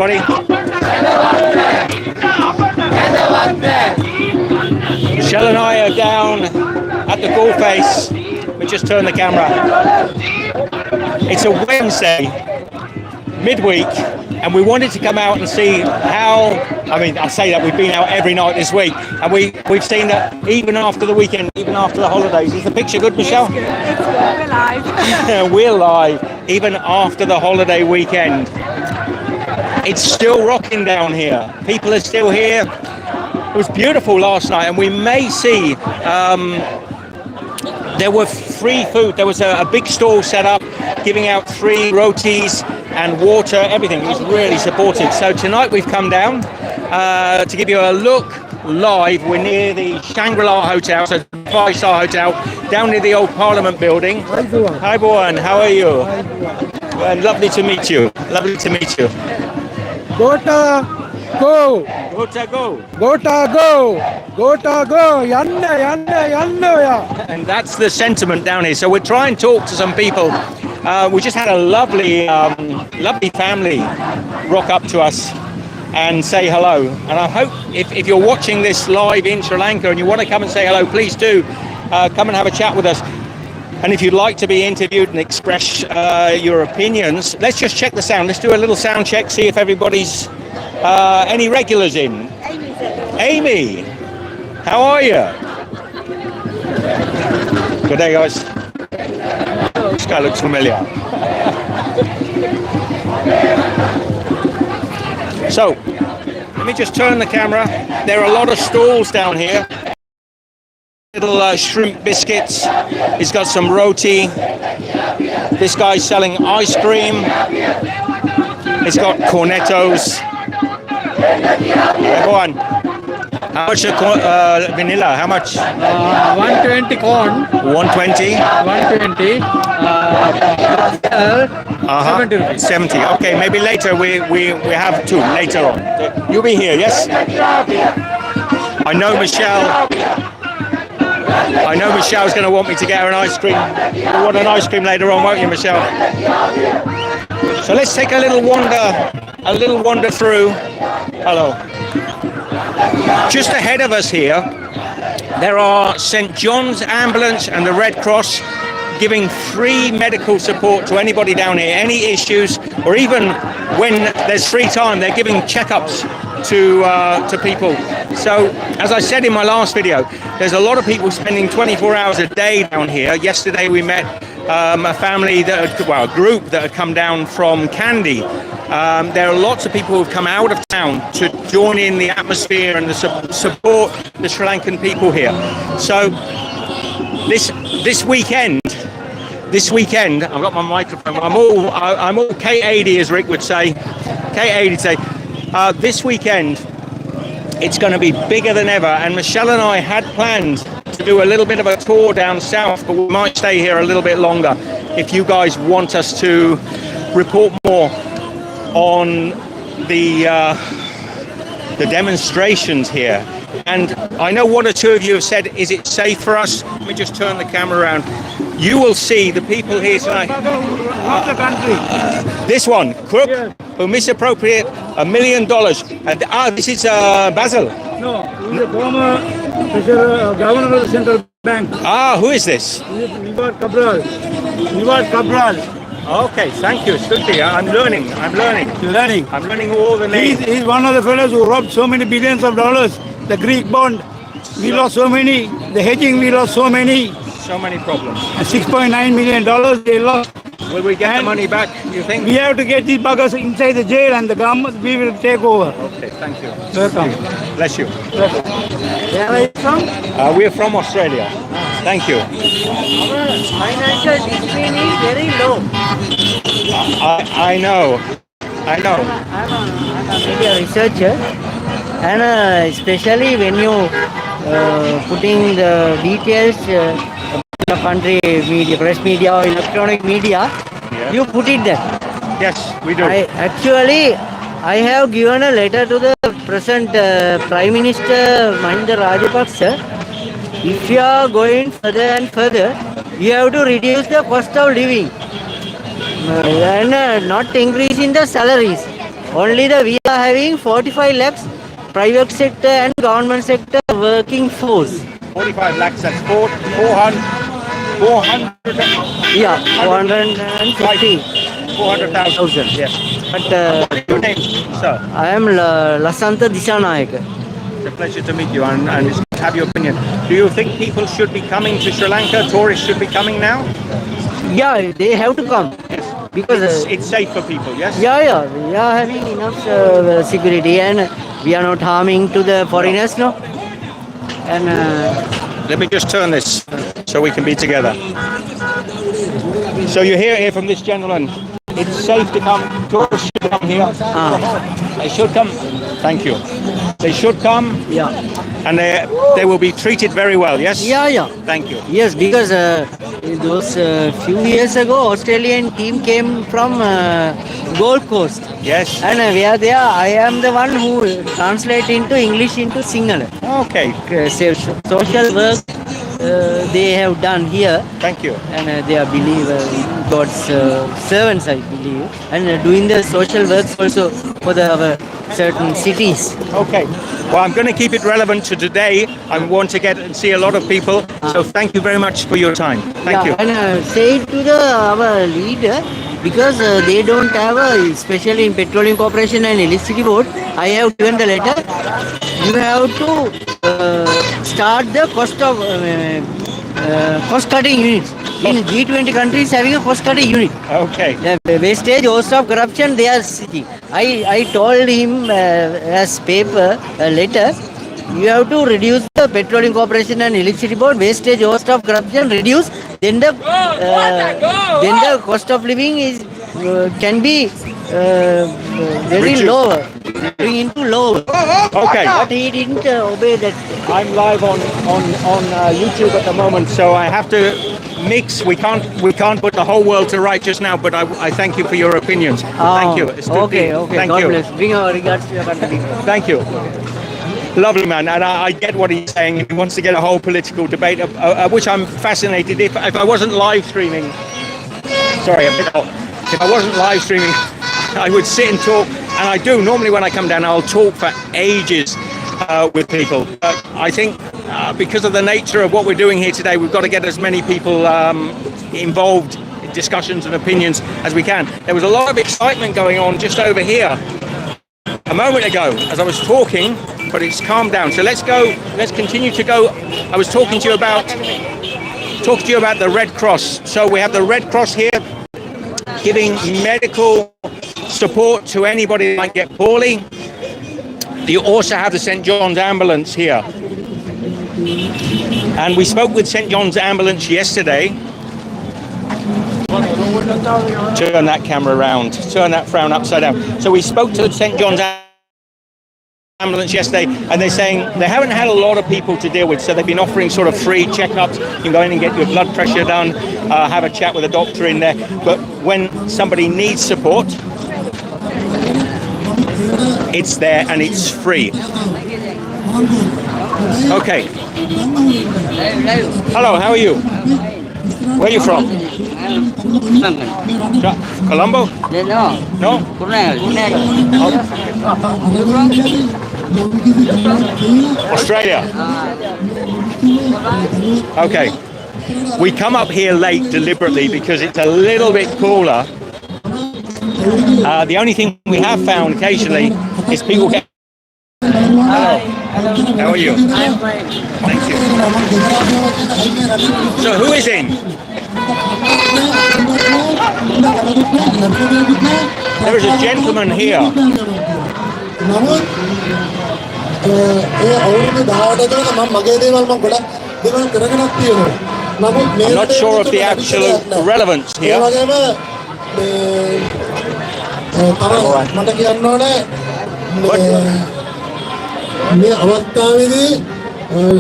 everybody. Michelle and I are down at the Galle Face. We just turned the camera. It's a Wednesday, midweek, and we wanted to come out and see how, I mean, I say that we've been out every night this week, and we've seen that even after the weekend, even after the holidays. Is the picture good, Michelle? It's good. We're live. We're live, even after the holiday weekend. It's still rocking down here. People are still here. It was beautiful last night, and we may see, there were free food. There was a big stall set up, giving out free rotis and water, everything. It was really supportive. So tonight we've come down to give you a look live. We're near the Shangri-La Hotel, so 5-star hotel, down near the old Parliament building. Hi, Boan. How are you? Well, lovely to meet you. Lovely to meet you. Gota, go! Gota, go! Gota, go! Gota, go! Yanna. And that's the sentiment down here. So we'll try and talk to some people. We just had a lovely family rock up to us and say hello. And I hope if you're watching this live in Sri Lanka and you want to come and say hello, please do come and have a chat with us. And if you'd like to be interviewed and express your opinions, let's just check the sound. Let's do a little sound check, see if everybody's any regulars in. Amy, how are you? Good day, guys. This guy looks familiar. So, let me just turn the camera. There are a lot of stalls down here. Little shrimp biscuits. He's got some roti. This guy's selling ice cream. He's got cornettos. Everyone, how much vanilla? How much? 120 corn. 120. 120. 70 rupees. 70. Okay, maybe later we have two later on. You'll be here, yes? I know Michelle's going to want me to get her an ice cream. You want an ice cream later on, won't you, Michelle? So let's take a little wander through. Hello. Just ahead of us here, there are St. John's Ambulance and the Red Cross giving free medical support to anybody down here, any issues, or even when there's free time, they're giving checkups to people. So, as I said in my last video, there's a lot of people spending 24 hours a day down here. Yesterday we met a family, a group that had come down from Kandy. There are lots of people who've come out of town to join in the atmosphere and support the Sri Lankan people here. So, this weekend, I've got my microphone. I'm all K80, as Rick would say. K80 say. This weekend, it's going to be bigger than ever. And Michelle and I had planned to do a little bit of a tour down south, but we might stay here a little bit longer if you guys want us to report more on the demonstrations here. And I know one or two of you have said, is it safe for us? Let me just turn the camera around. You will see the people here tonight. This one, crook, who misappropriate $1 million. And this is Basil. No, he's a former governor of the central bank. Who is this? Nivad Cabral. Okay, thank you. Stuti, I'm learning. You're learning. I'm learning all the names. He's one of the fellows who robbed so many billions of dollars. The Greek bond, we lost so many. The hedging, we lost so many. So many problems. $6.9 million they lost. Will we get the money back, you think? We have to get these buggers inside the jail, and the government, we will take over. Okay, thank you. Welcome. Bless you. Where are you from? We're from Australia. Thank you. Our financial discipline is very low. I know. I'm a media researcher, and especially when you putting the details the country media, press media or electronic media, you put it there. Yes, we do. I have given a letter to the present Prime Minister Mahinda Rajapaksa. If you are going further and further, you have to reduce the cost of living and not increasing the salaries. only we are having 45 lakhs private sector and government sector working force. 45 lakhs, that's 400, Yeah, 450. 400,000. Yes. But What's your name, sir? I am Lasantha Dishanayaka. It's a pleasure to meet you and have your opinion. Do you think people should be coming to Sri Lanka? Tourists should be coming now? Yeah, they have to come because It's safe for people, yes? we are having enough security and we are not harming to the foreigners, no. And Let me just turn this so we can be together. So you hear from this gentleman, it's safe to come, tourists should come here. They should come. Thank you. They should come. yeah, And they will be treated very well, yes? yeah. Thank you. Yes, because those few years ago, Australian team came from Gold Coast. Yes. And we are there. I am the one who translate into English into Sinhala. Okay. Social work they have done here. Thank you. And they are God's servants, I believe. And doing the social works also for our certain cities. Okay. Well, I'm going to keep it relevant to today. I want to get and see a lot of people. So thank you very much for your time. Thank you. And say it to our leader, because they don't have, especially in Petroleum Corporation and Electricity Board, I have given the letter. You have to start the cost-cutting units. In G20 countries having a cost-cutting unit. Okay. The wastage, host of corruption, they are sitting. I told him as paper, a letter, you have to reduce the Petroleum Corporation and Electricity Board, wastage, host of corruption, reduce, then the cost of living is can be very lower, bring into lower. Okay. But he didn't obey that. I'm live on YouTube at the moment, so I have to mix. We can't put the whole world to right just now, but I thank you for your opinions. Thank you. It's good Okay. Thank God you. bless. Bring our regards to your country. Thank you. Lovely man, and I get what he's saying. He wants to get a whole political debate, which I'm fascinated. If I wasn't live streaming, sorry, if I wasn't live streaming, I would sit and talk, and I do. Normally when I come down, I'll talk for ages with people. But I think because of the nature of what we're doing here today, we've got to get as many people involved in discussions and opinions as we can. There was a lot of excitement going on just over here a moment ago as I was talking, but it's calmed down. So let's continue to go. I was talking to you about the Red Cross. So we have the Red Cross here giving medical support to anybody that might get poorly. You also have the St. John's ambulance here. And we spoke with St. John's ambulance yesterday. Turn that camera around, turn that frown upside down. So we spoke to the St. John's ambulance yesterday, and they're saying they haven't had a lot of people to deal with, so they've been offering sort of free checkups. You can go in and get your blood pressure done, have a chat with a doctor in there. But when somebody needs support, it's there and it's free. Okay. Hello, how are you? Where are you from? Colombo? No? Australia? Okay. We come up here late deliberately because it's a little bit cooler. The only thing we have found occasionally is people get... Hello. How are you? I'm fine. Thank you. So who is in? There is a gentleman here. I'm not sure of the absolute relevance here.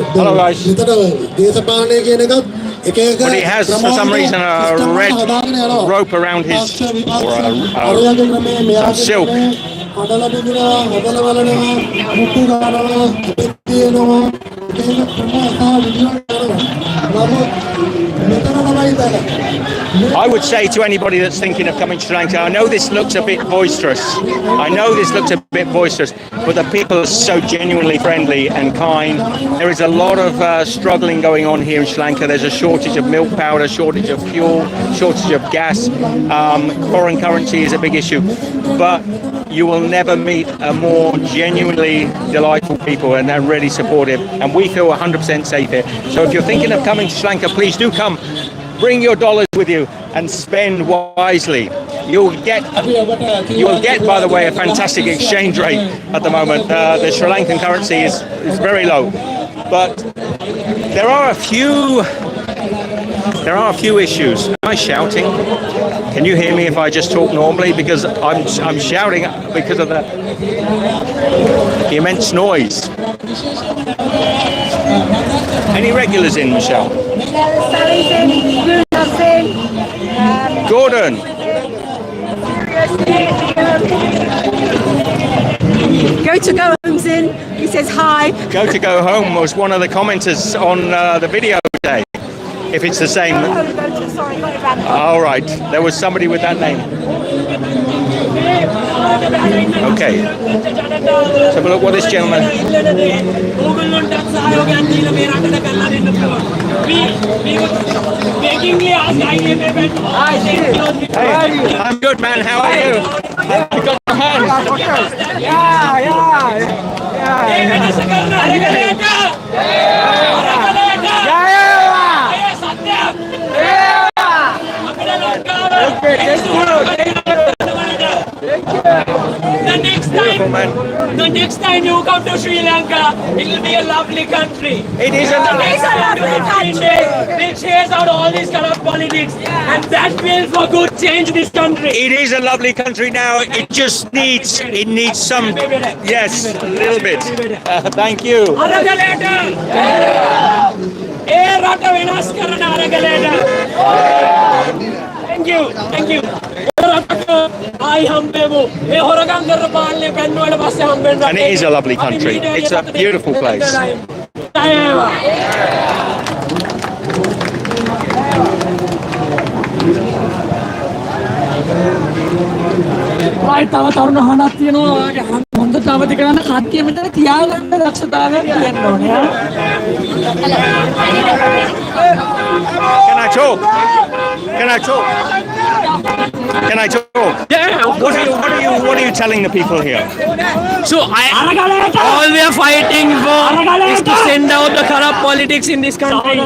Hello guys. But he has, for some reason, a red rope around his, or silk. I would say to anybody that's thinking of coming to Sri Lanka, I know this looks a bit boisterous. But the people are so genuinely friendly and kind. There is a lot of struggling going on here in Sri Lanka. There's a shortage of milk powder, shortage of fuel, shortage of gas. Foreign currency is a big issue. But you will never meet a more genuinely delightful people, and they're really supportive. And we feel 100% safe here. So if you're thinking of coming to Sri Lanka, please do come. Bring your dollars with you and spend wisely. You will get, by the way, a fantastic exchange rate at the moment. The Sri Lankan currency is very low, but there are a few issues. Am I shouting? Can you hear me if I just talk normally? Because I'm shouting because of the immense noise. Any regulars in, Michelle? Gordon. Go Home's in. He says hi. Go home was one of the commenters on the video today. If it's the same. Sorry, got it wrong. All right. There was somebody with that name. Okay. Let's have a look what this gentleman. Hey, I'm good, man. How are you? You got your hand. The next time you come to Sri Lanka, it will be a lovely country. It is a lovely country. They chase out all this kind of politics, and that will for good change this country. It is a lovely country now. It just needs some, yes, a little bit. Thank you. Thank you. And it is a lovely country. It's a beautiful place. Right, තව තරුණ හඬක් තියෙනවා. හොඳ තවදි කරන්න කට්ටිය මෙතන තියාගන්න දක්ෂතාවයක් තියෙන්න ඕනේ. Can I talk? Yeah. What are you telling the people here? So all we are fighting for is to send out the corrupt politics in this country.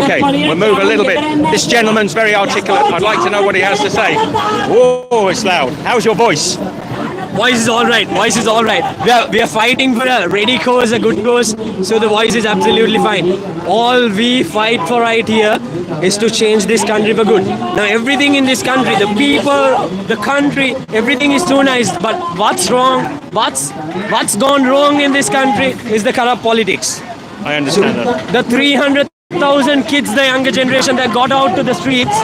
Okay, we'll move a little bit. This gentleman's very articulate. I'd like to know what he has to say. Whoa, it's loud. How's your voice? Voice is all right. We are fighting for a ready cause, a good cause. So the voice is absolutely fine. All we fight for right here is to change this country for good. Now everything in this country, the people, the country, everything is too nice. But what's wrong? What's gone wrong in this country is the corrupt politics. I understand that. The 300,000 kids, the younger generation that got out to the streets,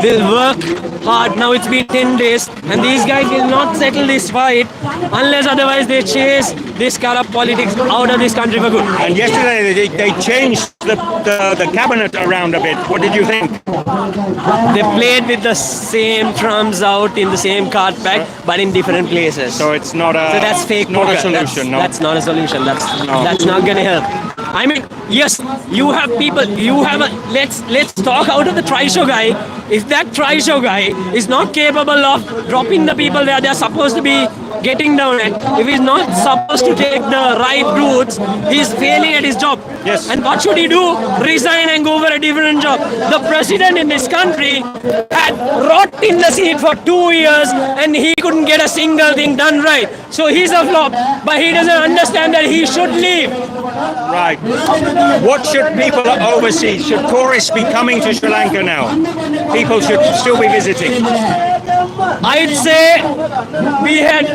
will work hard. Now it's been 10 days and these guys will not settle this fight unless otherwise they chase this corrupt politics out of this country for good. And yesterday they changed the cabinet around a bit. What did you think? They played with the same drums out in the same card pack but in different places. So it's not a. So that's fake. Not poker. a solution. That's not a solution. That's not gonna help. I mean, yes, you have people. You have a. Let's talk out of the trishow guy. If that trishow guy is not capable of dropping the people where they're supposed to be getting down at, if he's not supposed to take the right routes, he's failing at his job. Yes. And what should he do? Resign and go for a different job. The president in this country had rot in the seat for 2 years and he couldn't get a single thing done right. So he's a flop, but he doesn't understand that he should leave. Right. What should people overseas? Should tourists be coming to Sri Lanka now? People should still be visiting. I'd say we had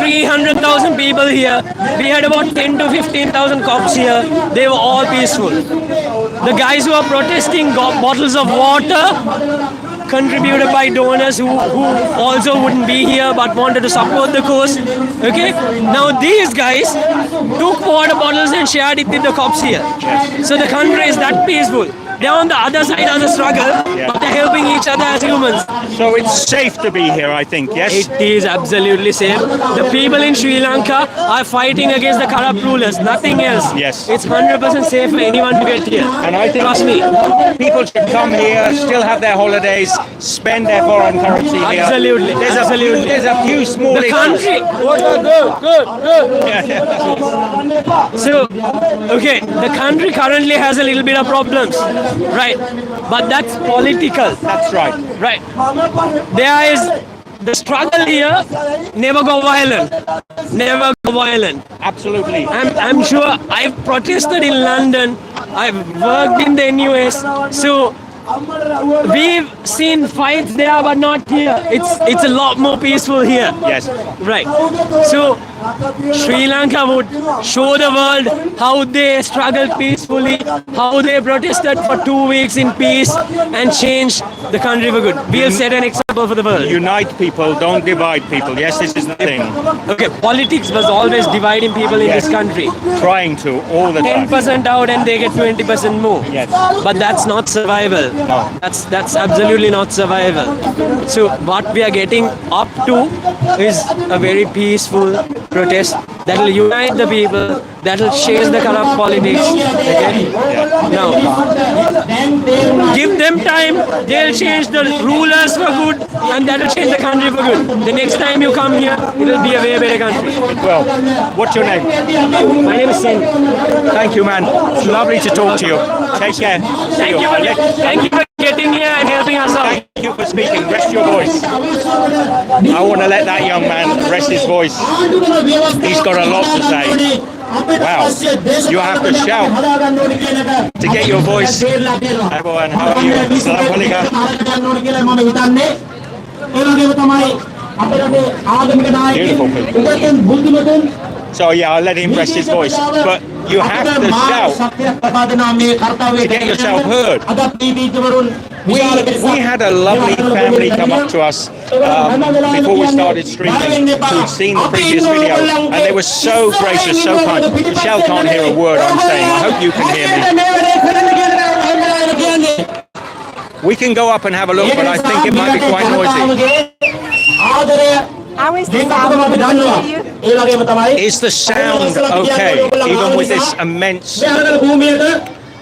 300,000 people here. We had about 10 to 15,000 cops here. They were all peaceful. The guys who are protesting got bottles of water contributed by donors who also wouldn't be here but wanted to support the cause. Okay, now these guys took water bottles and shared it with the cops here. So the country is that peaceful. They're on the other side of the struggle, but they're helping each other as humans. So it's safe to be here, I think, yes? It is absolutely safe. The people in Sri Lanka are fighting against the corrupt rulers, nothing else. Yes. It's 100% safe for anyone to get here. And I think Trust me. people should come here, still have their holidays, spend their foreign currency here. Absolutely, absolutely. There's a few small The issues. country. So, okay, the country currently has a little bit of problems, right? But that's political. That's right. Right. There is the struggle here, never go violent. Never go violent. Absolutely. I'm sure I've protested in London. I've worked in the NUS. So we've seen fights there, but not here. It's a lot more peaceful here. Yes. Right. So Sri Lanka would show the world how they struggled peacefully, how they protested for 2 weeks in peace and changed the country for good. We'll set an example for the world. Unite people, don't divide people. Yes, this is the thing. Okay, politics was always dividing people in Yes. this country. Trying to, all the time. 10% out and they get 20% more. Yes. But that's not survival. No. That's absolutely not survival. So what we are getting up to is a very peaceful protest that will unite the people, that will change the corrupt politics. Okay? Now, give them time, they'll change the rulers for good, and that will change the country for good. The next time you come here, it will be a way better country. Well, what's your name? My name is Sen. Thank you, man. It's lovely to talk to you. Take care. See Thank you for getting here and helping us out. Thank you for speaking. Rest your voice. I want to let that young man rest his voice. He's got a lot to say. Wow. You have to shout to get your voice. Everyone, how are you? Assalamu alaikum. Beautiful people. So yeah, I'll let him rest his voice. But you have to shout to get yourself heard. We had a lovely family come up to us before we started streaming who'd seen the previous video, and they were so gracious, so kind. Michelle can't hear a word I'm saying. I hope you can hear me. We can go up and have a look, but I think it might be quite noisy. How is the sound coming to you? Is the sound okay, even with this immense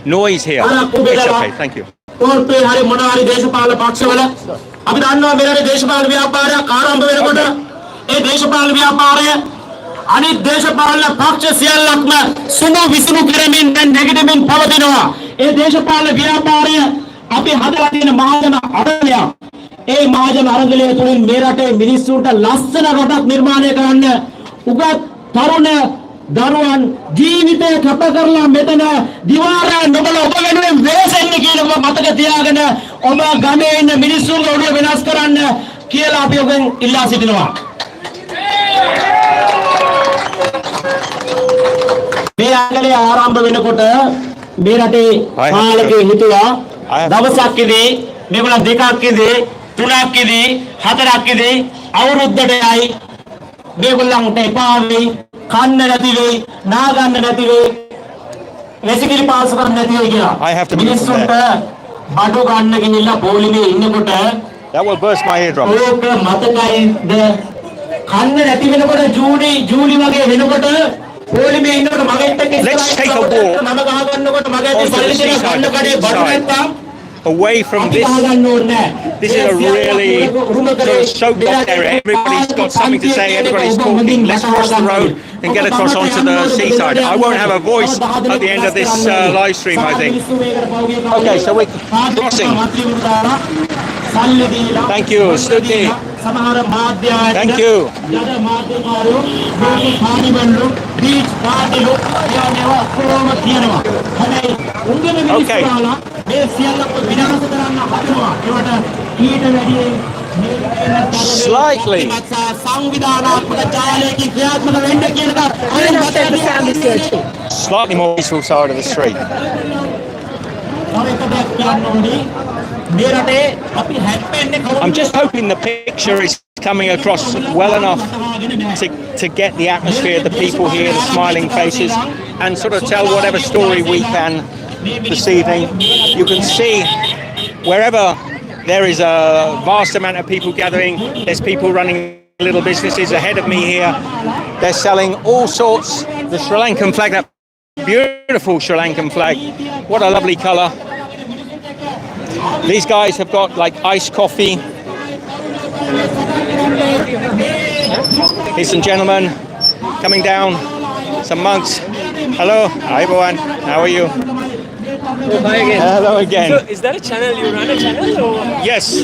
noise here? It's okay, thank you. අපි දන්නවා මෙරට දේශපාලන ව්‍යාපාරයක් ආරම්භ වෙනකොට ඒ දේශපාලන ව්‍යාපාරය අනිත් දේශපාලන පක්ෂ සියල්ලක්ම සුණු විසුණු කරමින් දැන් නැගිටමින් පවතිනවා. ඒ දේශපාලන ව්‍යාපාරය අපි හදලා තියෙන මහජන අරගලයක්. ඒ මහජන අරගලය තුළින් මේ රටේ මිනිස්සුන්ට ලස්සන රටක් නිර්මාණය කරන්න උගත් තරුණ දරුවන් ජීවිතය කැප කරලා මෙතන දිවාරය නොබල ඔබ වෙනුවෙන් වෙසෙන්න කියන මතක තියාගෙන ඔබ ගමේ ඉන්න මිනිස්සුන්ගේ ඔළුව වෙනස් කරන්න කියලා අපි ඔබෙන් ඉල්ලා සිටිනවා. මේ අරගලය ආරම්භ වෙනකොට මේ රටේ පාලකයෝ හිතුවා දවසක්දී මේගොල්ලෝ දෙකක්දී තුනක්දී හතරක්දී අවුරුද්දටයි මේගොල්ලන්ට එපා වෙයි කන්න නැති වෙයි නාගන්න නැති වෙයි වෙසිකිලි පාස් කරන්න නැති වෙයි කියලා. මිනිස්සුන්ට බඩු ගන්න ගිහිල්ලා පොලිමේ ඉන්නකොට That will burst my eardrum. ඕක මතකයිද කන්න නැති වෙනකොට ජූලි වගේ වෙනකොට පොලිමේ ඉන්නකොට මගෙත් එක්ක Let's take a walk මම ගහ ගන්නකොට මගේ onto the seaside side, away from this. This is a really sort of soaked up area. Everybody's got something to say, everybody's talking. Let's cross the road and get across onto the seaside. I won't have a voice at the end of this live stream, I think. Okay, so we're crossing. Thank you, Stuti. Thank you. Okay. Slightly. Slightly more peaceful side of the street. I'm just hoping the picture is coming across well enough to get the atmosphere, the people here, the smiling faces, and sort of tell whatever story we can this evening. You can see wherever there is a vast amount of people gathering, there's people running little businesses ahead of me here. They're selling all sorts. The Sri Lankan flag, that beautiful Sri Lankan flag. What a lovely colour. These guys have got like iced coffee. Here's some gentlemen coming down, some monks. Hello, hi everyone, how are you? Oh, hi again. Hello again. So, is that a channel? You run a channel? Or? Yes.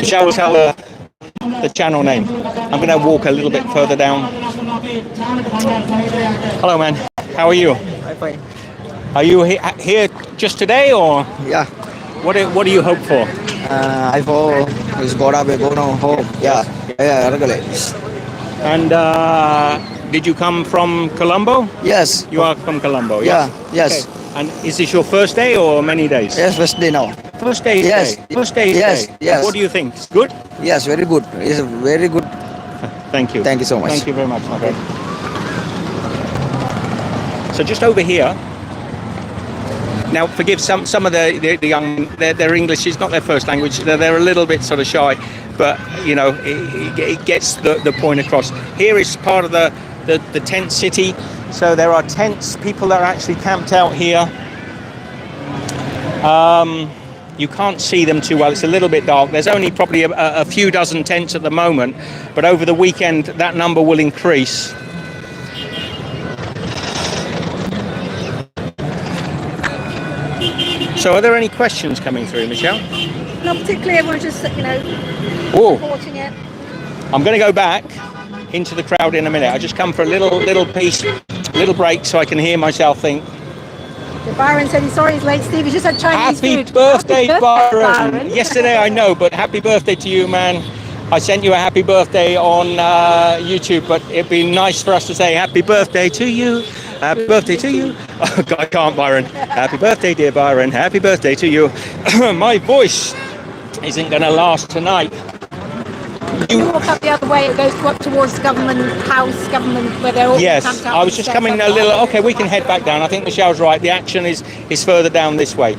Shall we tell the channel name? I'm going to walk a little bit further down. Hello, man. How are you? I'm fine. Are you here just today, or Yeah. what do you hope for? I for is Gota be go no home. Yeah. Yeah, Argale. And did you come from Colombo? Yes. You are from Colombo, Yeah. Yes. Okay. And is this your first day or many days? Yes, first day now. First day Yes. today. First day Yes, today. yes. What do you think? It's good? Yes, very good. It's very good. Thank you. Thank you so much. Thank you very much, my friend. So just over here. Now, forgive some of the young, their English is not their first language. They're a little bit sort of shy, but you know, it gets the point across. Here is part of the tent city. So there are tents, people that are actually camped out here. You can't see them too well. It's a little bit dark. There's only probably a few dozen tents at the moment, but over the weekend that number will increase. So are there any questions coming through, Michelle? Not particularly. Everyone's just, Oh, supporting it. I'm going to go back into the crowd in a minute. I just come for a little piece, little break, so I can hear myself think. Byron said he's sorry he's late. Steve, he's just had Chinese Happy food. birthday, Happy Byron. Byron. Yesterday, I know, but happy birthday to you, man. I sent you a happy birthday on YouTube, but it'd be nice for us to say happy birthday to you. Happy birthday to you. Oh, God, I can't, Byron. Happy birthday, dear Byron. Happy birthday to you. My voice isn't going to last tonight. You walk up the other way, it goes up towards government house, government, where they're all Yes, camped out I on was the just steps coming a up little. there. Okay, we can head back down. I think Michelle's right. The action is further down this way.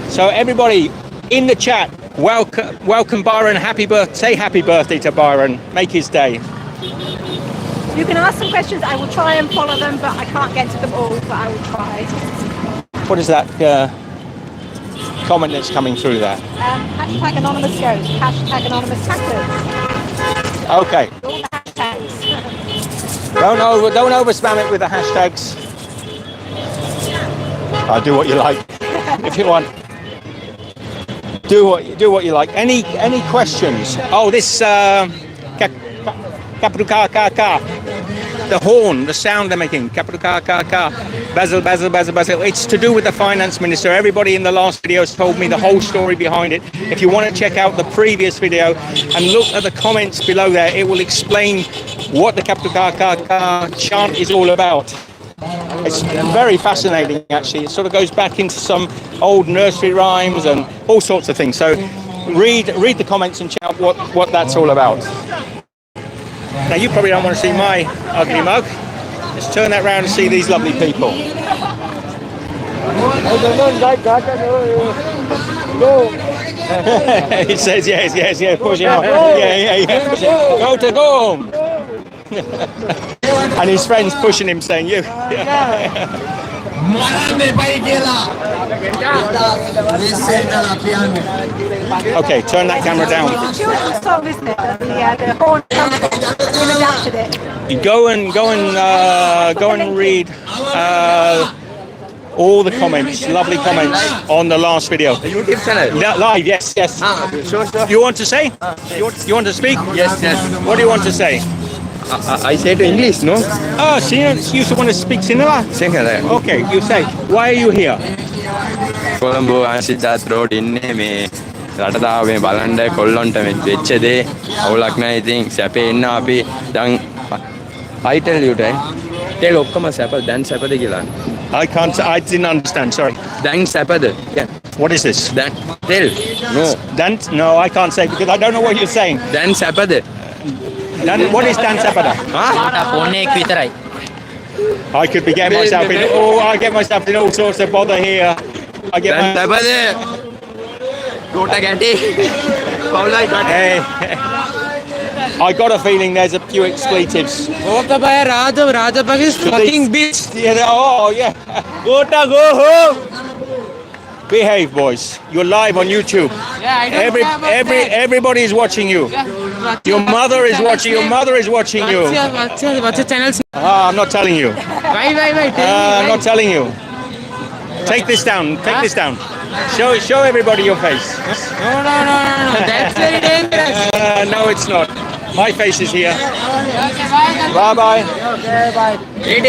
So everybody in the chat, welcome Byron. Happy birthday. Say happy birthday to Byron. Make his day. You can ask some questions. I will try and follow them, but I can't get to them all, but I will try. What is that comment that's coming through there? Hashtag anonymous goes. Hashtag anonymous tacos. Okay. All the hashtags. Don't over spam it with the hashtags. Do what you like. If you want. Do what you like. Any questions? Oh, this capital ka. The horn, the sound they're making. Capital ka. Basil. It's to do with the finance minister. Everybody in the last video has told me the whole story behind it. If you want to check out the previous video and look at the comments below there, it will explain what the capital ka chant is all about. It's very fascinating, actually. It sort of goes back into some old nursery rhymes and all sorts of things. So read the comments and check out what that's all about. Now, you probably don't want to see my ugly mug. Let's turn that round and see these lovely people. He says yes, pushing on. Yeah. Go. And his friends pushing him, saying, you. Okay, turn that camera down. It's a children's song, isn't it? The horn you've adapted it. You go and read all the comments, lovely comments on the last video. The YouTube channel? Live, yes. Sure. You want to say? You want to speak? Yes. What do you want to say? I say to English, no? Oh, you want to speak Sinhala? Sinhala. Okay, you say. Why are you here? Colombo and Siddharth Road ඉන්නේ මේ රටදාව මේ බලන්න කොල්ලොන්ට මේ වෙච්ච දේ අවුලක් නැහැ ඉතින් සැපේ ඉන්න අපි දැන් I tell you right තෙල් ඔක්කොම සැප දැන් සැපද කියලා. I didn't understand, sorry. දැන් සැපද? Yeah. What is this? දැන් තෙල්. No. Dan? No, I can't say because I don't know what you're saying. දැන් සැපද? Dan, what is Dan Sapada? හා? ෆෝන් එක විතරයි. I could be getting myself in. Oh, I get myself in all sorts of bother here. I get දැන් my. සැපද? Gota ගැටි. පවුලයි ගැටි. Hey, I got a feeling there's a few expletives. ඕක බය Rajapaksa fucking bitch. Yeah, oh, yeah. Gota, go home. Behave, boys. You're live on YouTube. Yeah, I don't care about Everybody is watching you. Your mother is watching. Your mother is watching you. What's your channel? I'm not telling you. Why? I'm not telling you. Take this down. Take this down. Show everybody your face. No. That's very dangerous. No, it's not. My face is here. Bye bye. Eat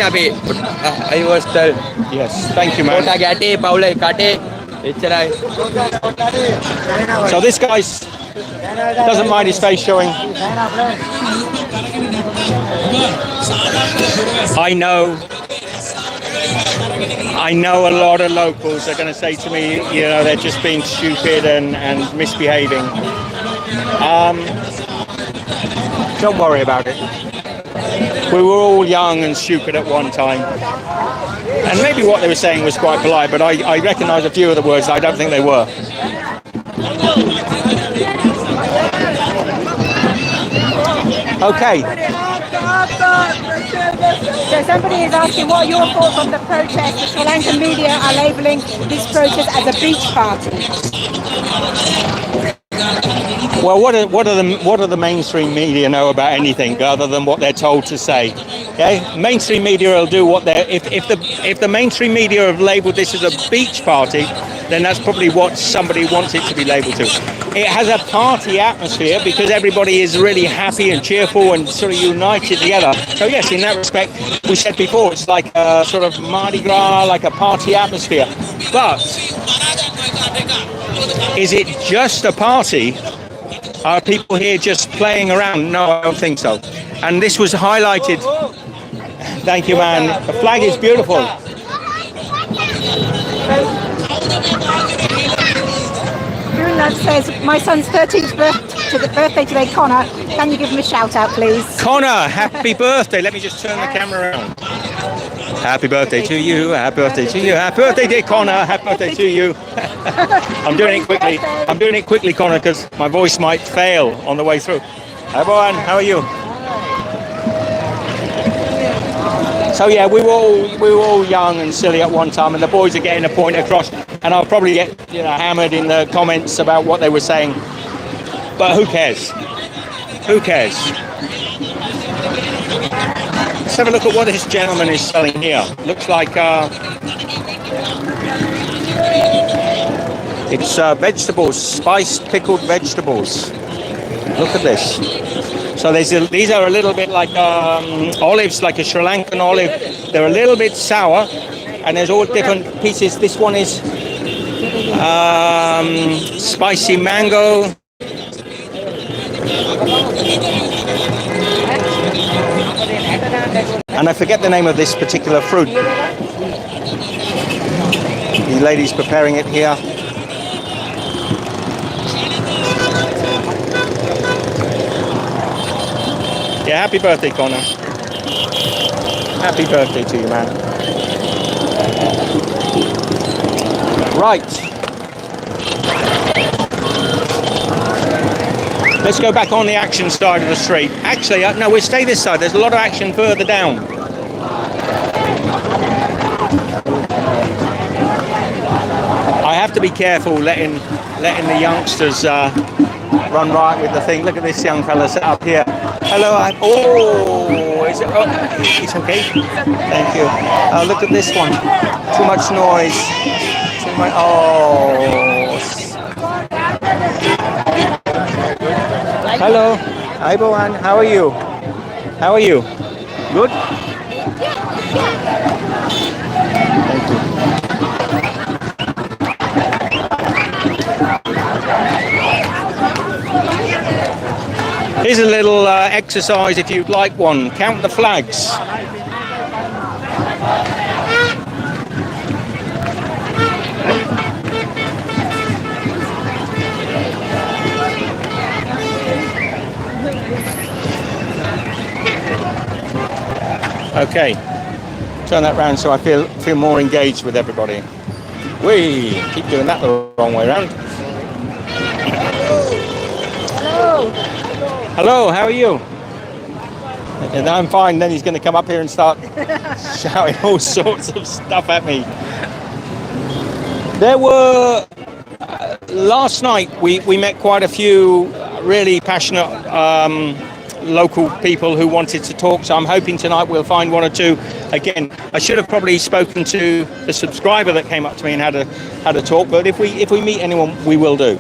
අපි. I was tell. Yes, thank you, man. Gota ගැටි පවුලයි කටේ. එච්චරයි. So this guy doesn't mind his face showing. I know a lot of locals are going to say to me, you know, they're just being stupid and misbehaving. Don't worry about it. We were all young and stupid at one time. And maybe what they were saying was quite polite, but I recognise a few of the words. I don't think they were. Okay. So somebody is asking what are your thoughts on the protest. The Sri Lankan media are labelling this protest as a beach party. Well, what do the mainstream media know about anything other than what they're told to say? Okay, mainstream media will do what they're. If the mainstream media have labelled this as a beach party, then that's probably what somebody wants it to be labelled to. It has a party atmosphere because everybody is really happy and cheerful and sort of united together. So yes, in that respect, we said before, it's like a sort of Mardi Gras, like a party atmosphere. But is it just a party? Are people here just playing around? No, I don't think so. And this was highlighted. Thank you, man. The flag is beautiful. Greenland says, my son's 13th birthday today, Connor. Can you give him a shout out, please? Connor, happy birthday. Let me just turn the camera around. Happy birthday to you. Happy birthday to you. Happy birthday, dear Connor. Happy birthday to you. I'm doing it quickly. I'm doing it quickly, Connor, because my voice might fail on the way through. Hi, everyone. How are you? So yeah, we were all young and silly at one time, and the boys are getting a point across. And I'll probably get hammered in the comments about what they were saying. But who cares? Who cares? Let's have a look at what this gentleman is selling here. Looks like it's vegetables, spiced pickled vegetables. Look at this. So these are a little bit like olives, like a Sri Lankan olive. They're a little bit sour, and there's all different pieces. This one is spicy mango. And I forget the name of this particular fruit. The lady's preparing it here. Yeah, happy birthday, Connor. Happy birthday to you, man. Right. Let's go back on the action side of the street. Actually, no, we'll stay this side. There's a lot of action further down. I have to be careful letting the youngsters run right with the thing. Look at this young fella set up here. Hello. Is it? Oh, it's okay. Thank you. Look at this one. Too much noise. Too much. Oh. Hello. Hi, Bohan. How are you? How are you? Good? Thank you. Here's a little exercise if you'd like one. Count the flags. Okay. Turn that round so I feel more engaged with everybody. We keep doing that the wrong way around. Hello. Hello, how are you? And I'm fine. Then he's going to come up here and start shouting all sorts of stuff at me. There were last night we met quite a few really passionate local people who wanted to talk, so I'm hoping tonight we'll find one or two. Again, I should have probably spoken to the subscriber that came up to me and had a talk, but if we meet anyone, we will do.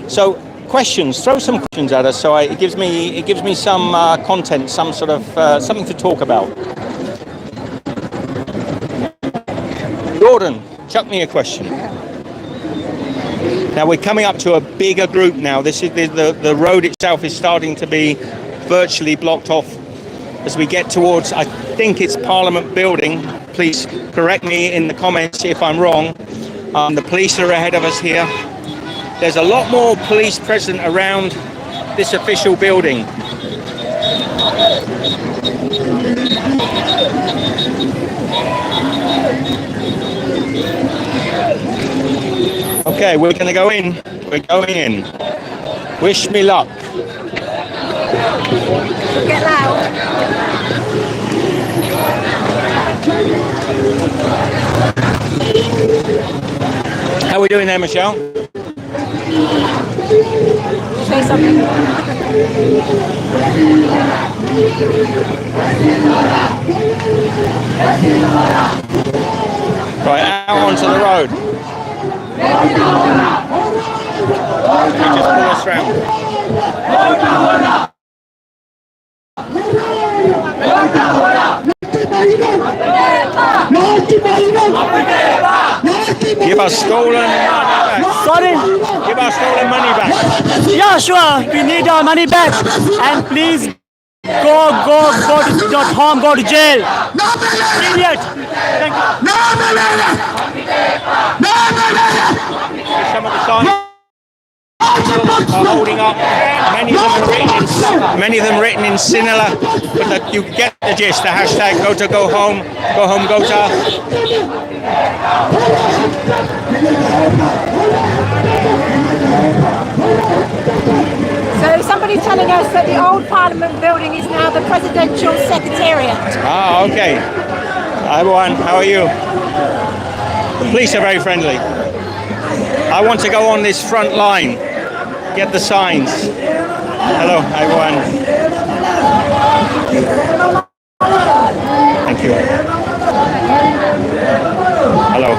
So questions, throw some questions at us, so it gives me some content, some sort of something to talk about. Gordon, chuck me a question. Now we're coming up to a bigger group now. This is the road itself is starting to be virtually blocked off as we get towards, I think it's Parliament Building. Please correct me in the comments if I'm wrong. The police are ahead of us here. There's a lot more police present around this official building. Okay, we're going to go in. We're going in. Wish me luck. Get loud. How are we doing there, Michelle? Say something. Right, out onto the road. You just pull us round. Give us stolen money back. Sorry. Give us stolen money back. Yeah, sure. We need our money back. And please go to home, go to jail. Idiot. Thank you. Some of the signs are holding up. Many of them written in Sinhala, but you get the gist. The hashtag Gota go home Gota. So somebody's telling us that the old Parliament building is now the Presidential Secretariat. Ah, okay. Hi everyone, how are you? The police are very friendly. I want to go on this front line. Get the signs. Hello, everyone. Thank you. Hello.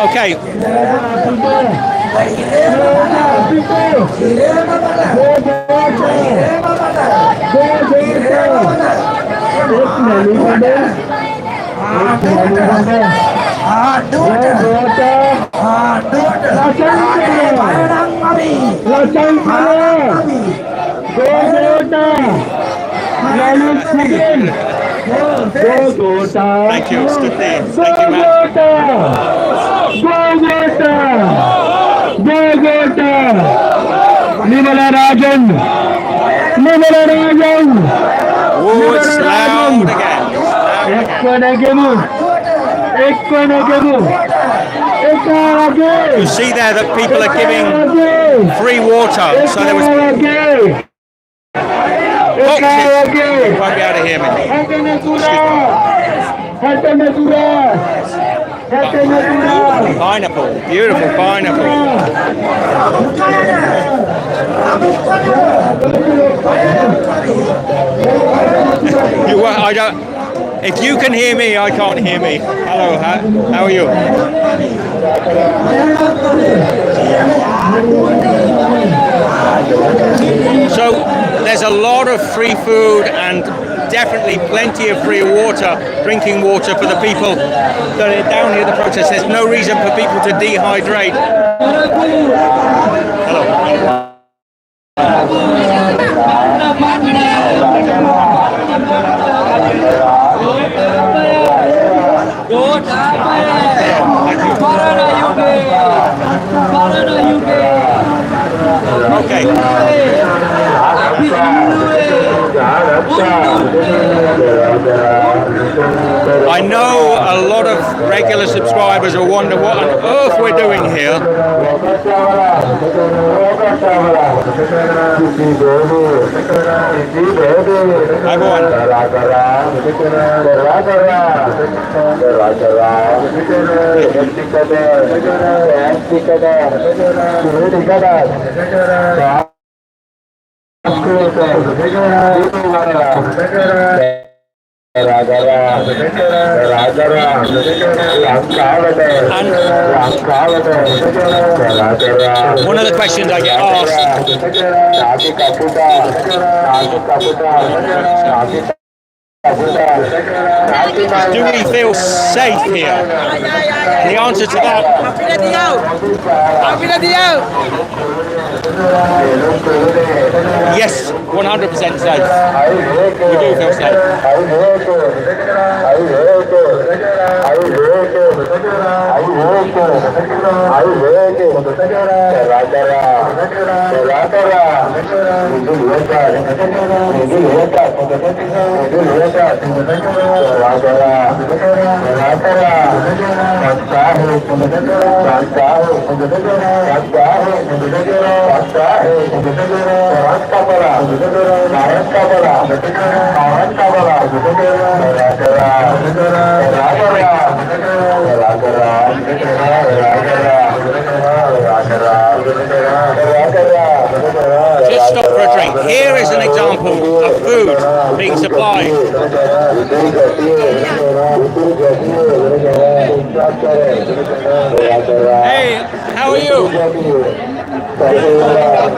Okay. Thank you, it's good there. Thank you, Matt. Oh, it's loud again. You see there that people are giving free water, so there was boxes. You won't be able to hear me. Pineapple, beautiful pineapple. I don't. If you can hear me, I can't hear me. Hello, how are you? So there's a lot of free food and definitely plenty of free water, drinking water for the people that are down here at the protest. There's no reason for people to dehydrate. Hello. Okay. I know a lot of regular subscribers will wonder what on earth we're doing here. Everyone. One of the questions I get asked, do we feel safe here? And the answer to that, yes, 100% safe. We do feel safe. Just stop for a drink. Here is an example of food being supplied. Hey, how are you?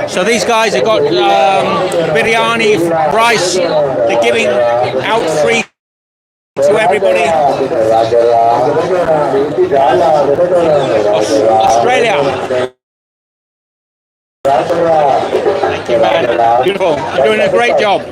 So these guys have got biryani, rice. They're giving out free to everybody. Australia. Thank you, man. Beautiful. You're doing a great job.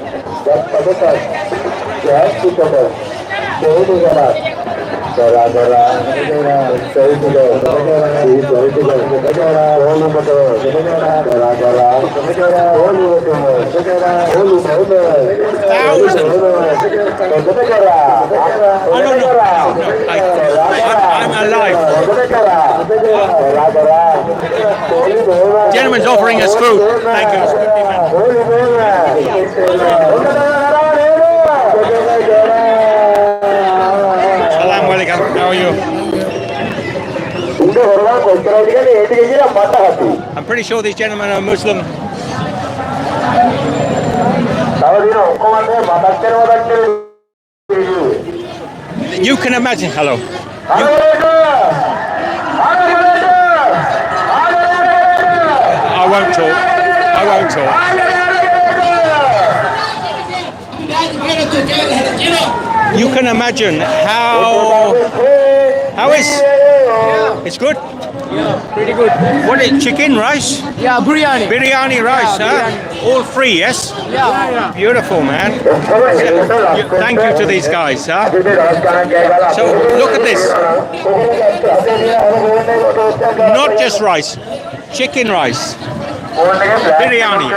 I'm alive. Gentleman's offering us food. Thank you. Salam alaikum. How are you? I'm pretty sure these gentlemen are Muslim. You can imagine. Hello. I won't talk. I won't talk. You can imagine how is it's good? Yeah, pretty good. What is chicken rice? Yeah, biryani. Biryani rice, huh? biryani. All free, yes? Yeah. Beautiful, man. Thank you to these guys, huh? So look at this. Not just rice, chicken rice. Biryani.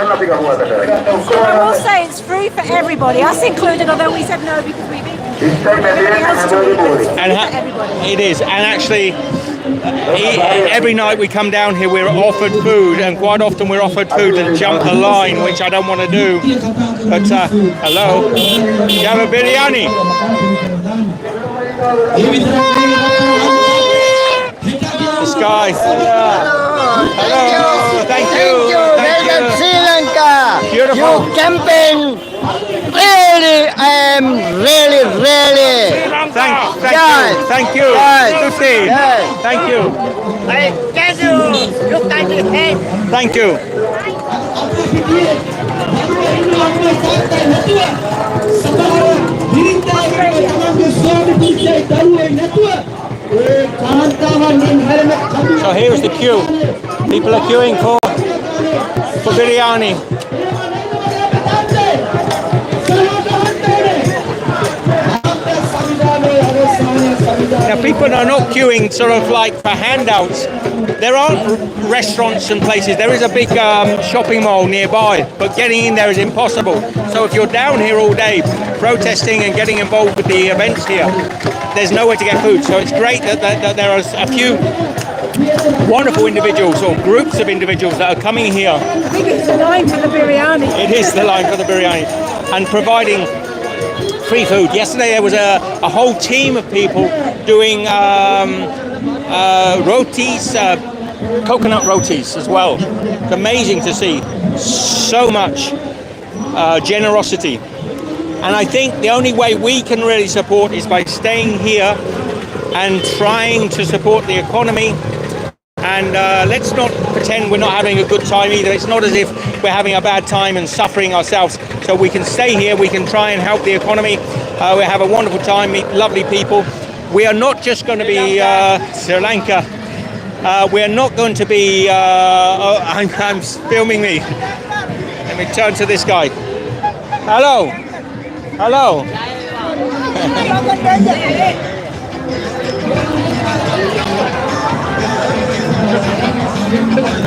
So I will say it's free for everybody, us included, although we said no because we've eaten everybody else to eat, but it's free for everybody. It is, and actually, every night we come down here, we're offered food, and quite often we're offered food and jump a line, which I don't want to do. But hello, you have a biryani. The sky. Hello. Thank you. Thank you. Sri Lanka. Beautiful. You campaign. Really, I am really. Thank Yes. you. Thank you. Yes. Tutti. Yes. Thank you. Thank you. Look at the head. Thank you. So here's the queue. People are queuing for biryani. people are not queuing sort of like for handouts. There aren't restaurants and places. There is a big shopping mall nearby, but getting in there is impossible. So if you're down here all day protesting and getting involved with the events here, there's nowhere to get food. So it's great that there are a few wonderful individuals or groups of individuals that are coming here. I think it's the line for the biryani. It is the line for the biryani, and providing free food. Yesterday there was a whole team of people doing rotis, coconut rotis as well. It's amazing to see so much generosity. And I think the only way we can really support is by staying here and trying to support the economy. And let's not pretend we're not having a good time either. It's not as if we're having a bad time and suffering ourselves. So we can stay here, we can try and help the economy. We have a wonderful time, meet lovely people. We are not just going to be Sri Lanka. We are not going to be... I'm filming me. Let me turn to this guy. Hello. Hello.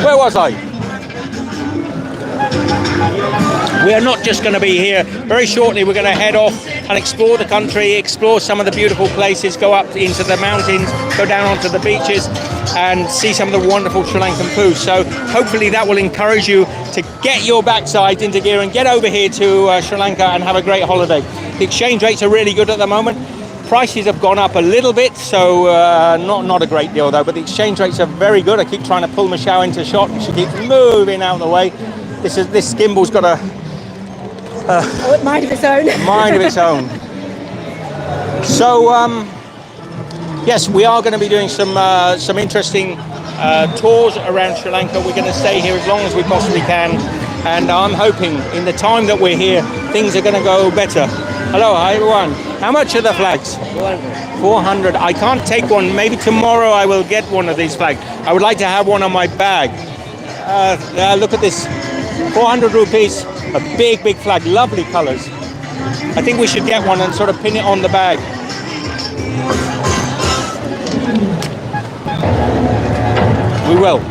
Where was I? We are not just going to be here. Very shortly we're going to head off and explore the country, explore some of the beautiful places, go up into the mountains, go down onto the beaches and see some of the wonderful Sri Lankan food. So hopefully that will encourage you to get your backside into gear and get over here to Sri Lanka and have a great holiday. The exchange rates are really good at the moment. Prices have gone up a little bit, so not a great deal though, but the exchange rates are very good. I keep trying to pull Michelle into shot and she keeps moving out of the way. This gimbal's got a mind of its own. Mind of its own. So yes, we are going to be doing some interesting tours around Sri Lanka. We're going to stay here as long as we possibly can, and I'm hoping in the time that we're here things are going to go better. Hello, hi everyone. How much are the flags? 400. I can't take one. Maybe tomorrow I will get one of these flags. I would like to have one on my bag. Look at this. 400 rupees. A big flag. Lovely colors. I think we should get one and sort of pin it on the bag. We will.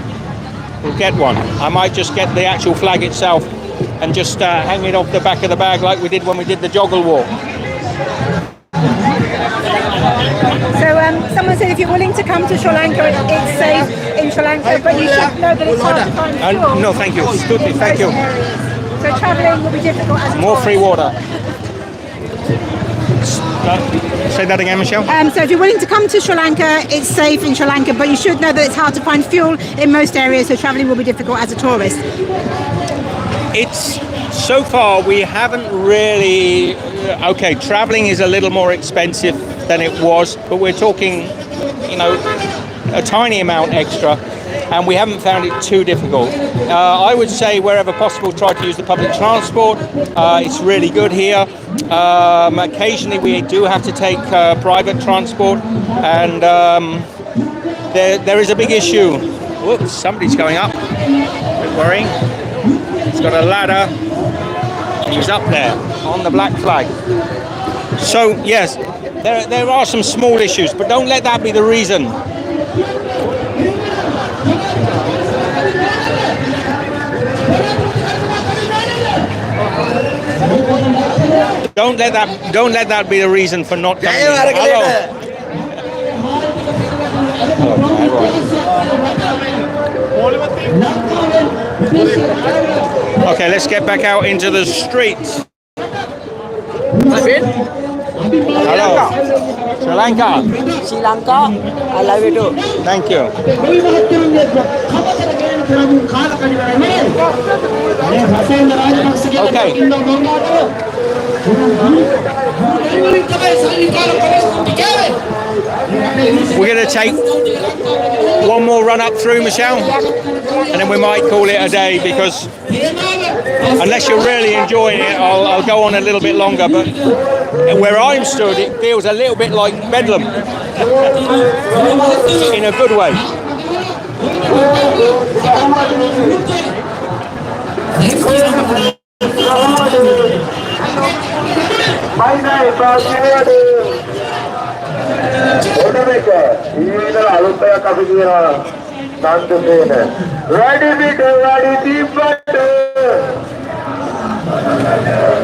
We'll get one. I might just get the actual flag itself and just hang it off the back of the bag like we did when we did the joggle walk. So someone said if you're willing to come to Sri Lanka, it's safe in Sri Lanka, but you should know that it's hard to find fuel. No, thank you. Stupid, thank you. So travelling will be difficult as a More tourist. free water. Say that again, Michelle. So if you're willing to come to Sri Lanka, it's safe in Sri Lanka, but you should know that it's hard to find fuel in most areas, so travelling will be difficult as a tourist. It's so far we haven't really. Okay, travelling is a little more expensive than it was, but we're talking, a tiny amount extra, and we haven't found it too difficult. I would say wherever possible, try to use the public transport. It's really good here. Occasionally we do have to take private transport, and there is a big issue. Whoops, somebody's going up. A bit worrying. He's got a ladder and he's up there on the black flag. So yes, there are some small issues, but don't let that be the reason. Don't let that be the reason for not coming. Hello. Okay, let's get back out into the streets. Hello. Sri Lanka. Sri Lanka, I love you too. Thank you. Okay. We're going to take one more run up through, Michelle, and then we might call it a day, because unless you're really enjoying it, I'll go on a little bit longer. But where I'm stood, it feels a little bit like Bedlam in a good way. ඊළඟ අලුතයක් අපි කියනවා සම්පූර්ණ වැඩි පිට වැඩි දීපට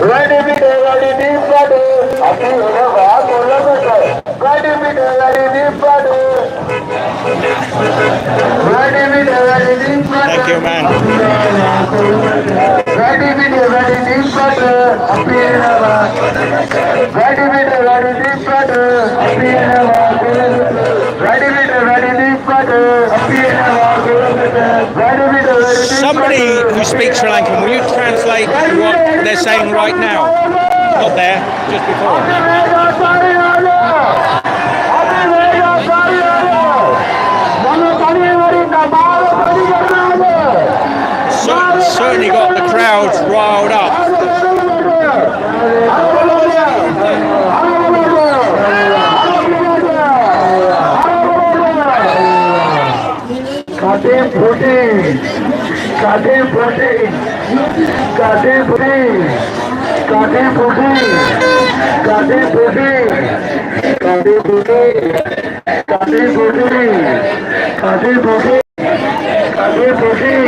වැඩි පිට වැඩි දීපට අපි එනවා කොළඹට වැඩි පිට වැඩි දීපට වැඩි පිට වැඩි දීපට Thank you, man. වැඩි පිට වැඩි දීපට අපි එනවා වැඩි පිට වැඩි දීපට අපි එනවා වැඩි පිට වැඩි දීපට අපි එනවා වැඩි පිට වැඩි Somebody who speaks Sri Lankan, will you translate what they're saying right now? Not there, just before. Certainly got the crowds riled up. Cutting protein, cutting protein, cutting protein, cutting protein, cutting protein, cutting protein, cutting protein, cutting protein, cutting protein,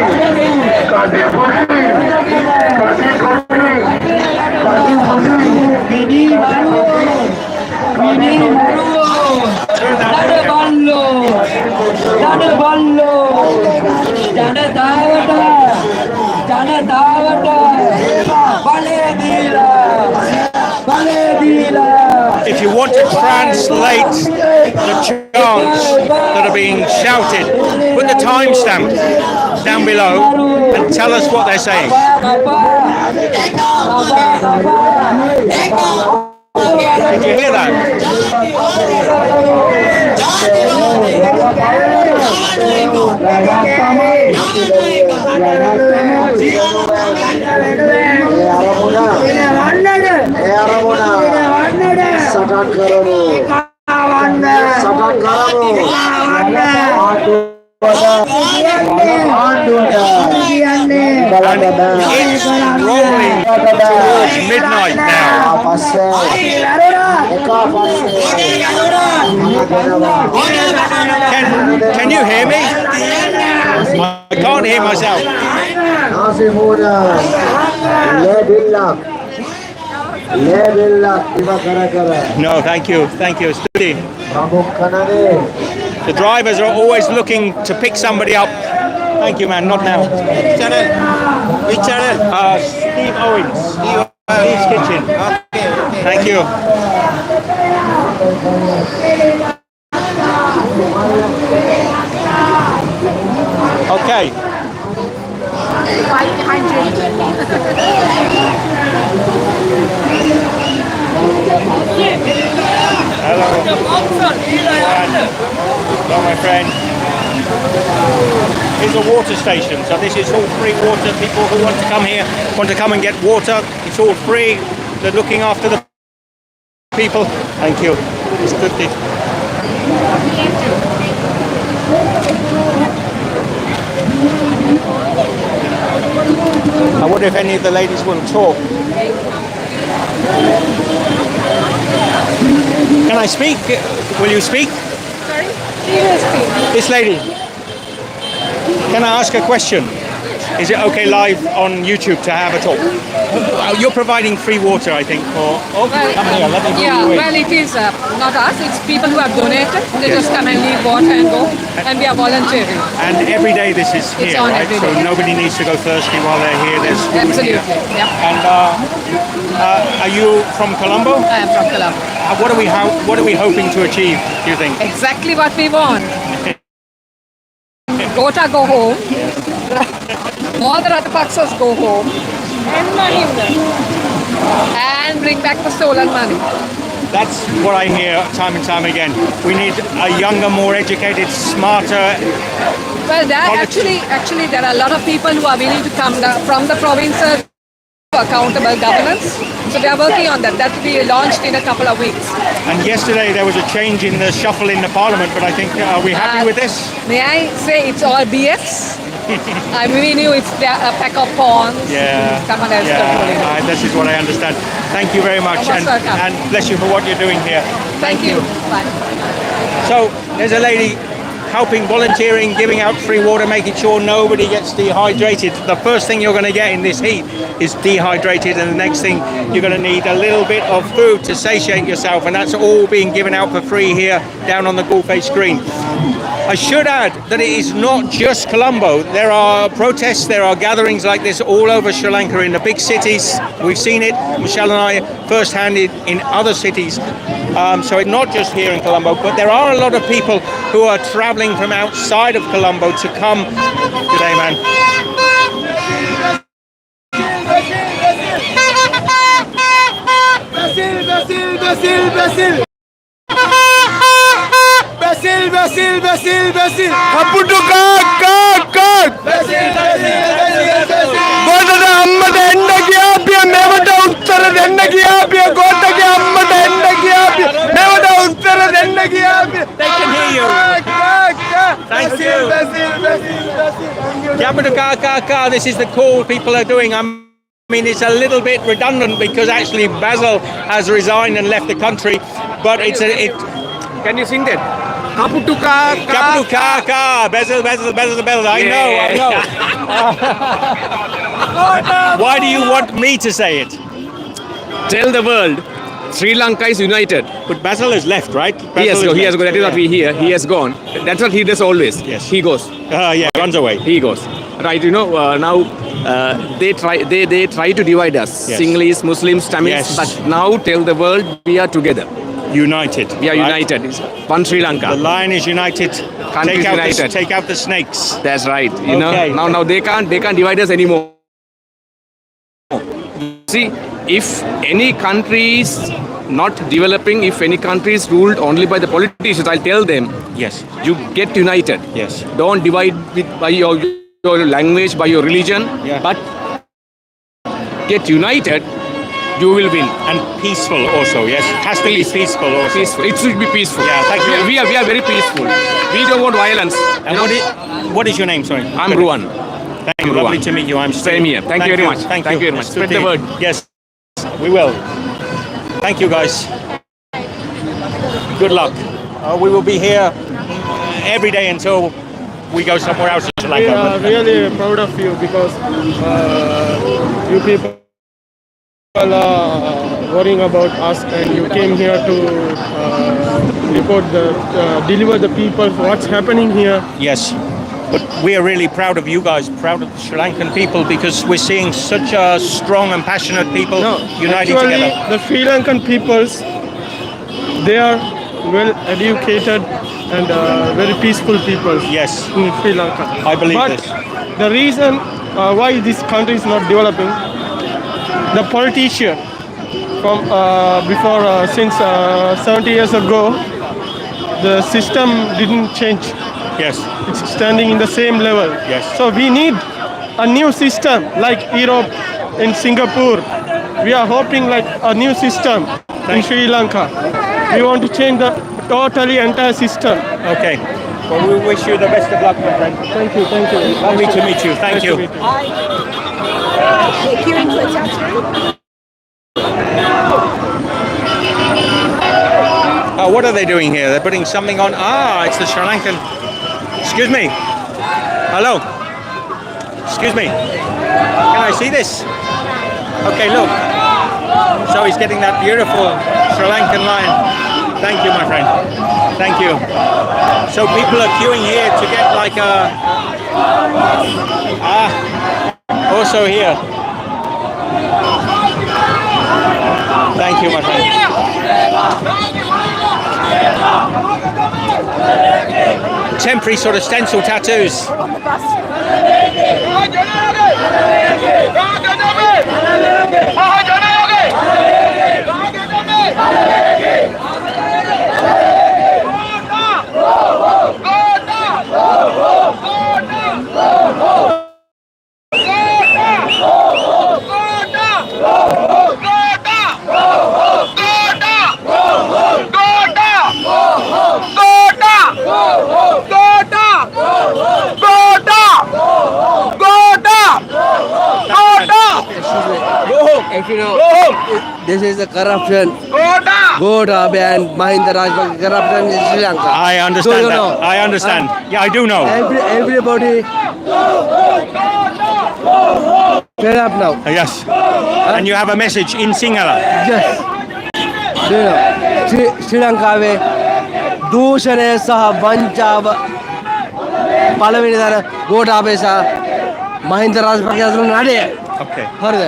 cutting protein, cutting protein, cutting If you want to translate the chants that are being shouted, put the timestamp down below and tell us what they're saying. Did you hear that? It's rolling towards midnight now. Can you hear me? I can't hear myself. No, thank you. Thank you. The drivers are always looking to pick somebody up. Thank you, man. Not now. Channel? Which channel? Steve Owens. Steve's Kitchen. Okay. Thank you. Okay. Right behind you. Hello. Hello, my friend. Here's a water station. So this is all free water. People who want to come here, want to come and get water. It's all free. They're looking after the people. Thank you. It's good. I wonder if any of the ladies will talk. Can I speak? Will you speak? Sorry? She will speak. This lady. Can I ask a question? Is it okay live on YouTube to have a talk? You're providing free water, I think, for... Oh, come here, let me bring you in. Well, it is not us, it's people who have donated. They just come and leave water and go, and we are volunteering. And every day this is here, It's on right? every So day. nobody needs to go thirsty while they're here. There's food Absolutely, here. yeah. And are you from Colombo? I am from Colombo. What are we hoping to achieve, do you think? Exactly what we want. Gota go home. All the Ratapaksas go home. And bring back the stolen money. That's what I hear time and time again. We need a younger, more educated, smarter... Well, actually there are a lot of people who are willing to come from the provinces for accountable governance. So we are working on that. That will be launched in a couple of weeks. And yesterday there was a change in the shuffle in the parliament, but I think, are we happy with this? May I say it's all BS? I really knew it's a pack of pawns. Yeah, Someone else controlling it. this is what I understand. Thank you very much, You're most welcome. and bless you for what you're doing here. Thank you. Bye. So There's a lady helping, volunteering, giving out free water, making sure nobody gets dehydrated. The first thing you're going to get in this heat is dehydrated, and the next thing you're going to need a little bit of food to satiate yourself, and that's all being given out for free here down on the Galle Face screen. I should add that it is not just Colombo. There are protests, there are gatherings like this all over Sri Lanka in the big cities. We've seen it, Michelle and I, firsthand in other cities. So it's not just here in Colombo, but there are a lot of people who are traveling from outside of Colombo to come today, man. Basil. Kaputu kak. Gota amma denna kiyapiya mevata uttara denna kiyapiya Gota ke amma denna kiyapiya mevata uttara denna kiyapiya. They can hear you. Thank you. Kaputu kak. This is the call people are doing. I mean, it's a little bit redundant because actually Basil has resigned and left the country, but can you sing that? Kaputu kaka. Basil. I know. Why do you want me to say it? Tell the world, Sri Lanka is united. But Basil has left, right? He has gone. That is what we hear. He has gone. That's what he does always. Yes. He goes. Runs away. He goes. Right, now they try to divide us. Yes. Sinhalese, Muslims, Tamils. Yes. But now tell the world we are together. United. We are right? united. It's one Sri Lanka. The lion is united. Country is united. Take out the snakes. That's right. You Okay. know. Now they can't divide us anymore. See, if any country is not developing, if any country is ruled only by the politicians, I'll tell them, Yes. you get united. Yes. Don't divide by your language, by your religion, Yeah. but get united, you will win. And peaceful also, yes. Has to be peaceful also. Peaceful. It should be peaceful. Yeah, thank you. We are very peaceful. We don't want violence. And what is your name, sorry? I'm Ruan. Thank you. Lovely to meet you. I'm Steve. Same here. Thank you very much. Thank Thank you very much. It's good Spread the to- word. Yes, we will. Thank you, guys. Good luck. We will be here every day until we go somewhere else in Sri We Lanka. are really proud of you because you people are worrying about us, and you came here to deliver the people what's happening here. Yes, but we are really proud of you guys, proud of the Sri Lankan people, because we're seeing such a strong and passionate people uniting Actually, together. the Sri Lankan peoples, they are well educated and very peaceful people. Yes, in Sri Lanka. I believe but this. the reason why this country is not developing, the politician from since 70 years ago, the system didn't change. Yes. It's standing in the same level. Yes. So we need a new system like Europe in Singapore. We are hoping like a new system in Sri Lanka. We want to change the totally entire system. Okay. Well, we wish you the best of luck, my friend. Thank you. Lovely to meet you. Thank you. Queuing for a tattoo. What are they doing here? They're putting something on. It's the Sri Lankan. Excuse me. Hello. Excuse me. Can I see this? Okay, look. So he's getting that beautiful Sri Lankan lion. Thank you, my friend. Thank you. So people are queuing here to get like a... also here. Thank you, my friend. Temporary sort of stencil tattoos. If you know, this is the corruption. Gota and Mahinda Rajapaksa corruption in Sri Lanka. I understand Do you that. know? I understand. Yeah, I do know. Everybody fed up now. Yes. And you have a message in Sinhala. Yes. Do you know? Sri Lanka දූෂණය සහ වංචාව පළවෙනි දර ගෝඨාභය සහ මහින්ද රාජපක්ෂ අතර නඩය. Okay. හරිද?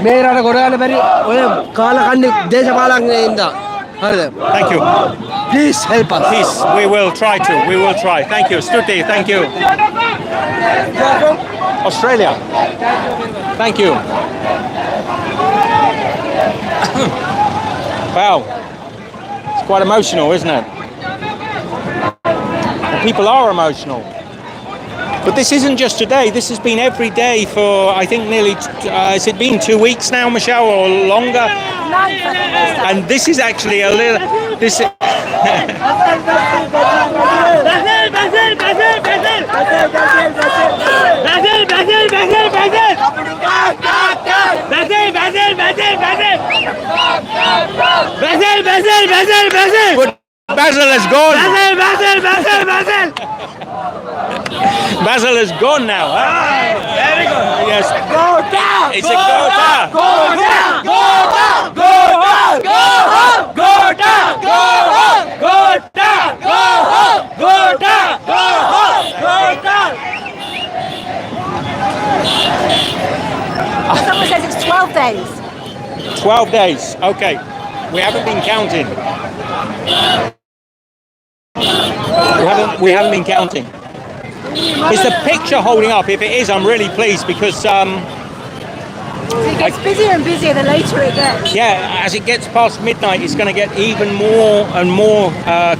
මේ රට ගොඩ ගන්න බැරි ඔය කාලකන්ණි දේශපාලඥයෝ ඉඳා. හරිද? Thank you. Please help us. Please, we will try to. We will try. Thank you. Stuti, thank you. Australia. Thank you. Wow. It's quite emotional, isn't it? And people are emotional. But this isn't just today. This has been every day for, I think, nearly, has it been 2 weeks now, Michelle, or longer? And this is actually a little, this is... Basil has gone. Basil has gone now. Very good. Yes. Gota. It's a Gota. Gota. Gota. Gota. Go home. Gota. Go home. Gota. Go home. Gota. Go home. Gota. Someone says it's 12 days. 12 days. Okay. We haven't been counting. We haven't been counting. Is the picture holding up? If it is, I'm really pleased because It gets busier and busier the later it gets. yeah, as it gets past midnight, it's going to get even more and more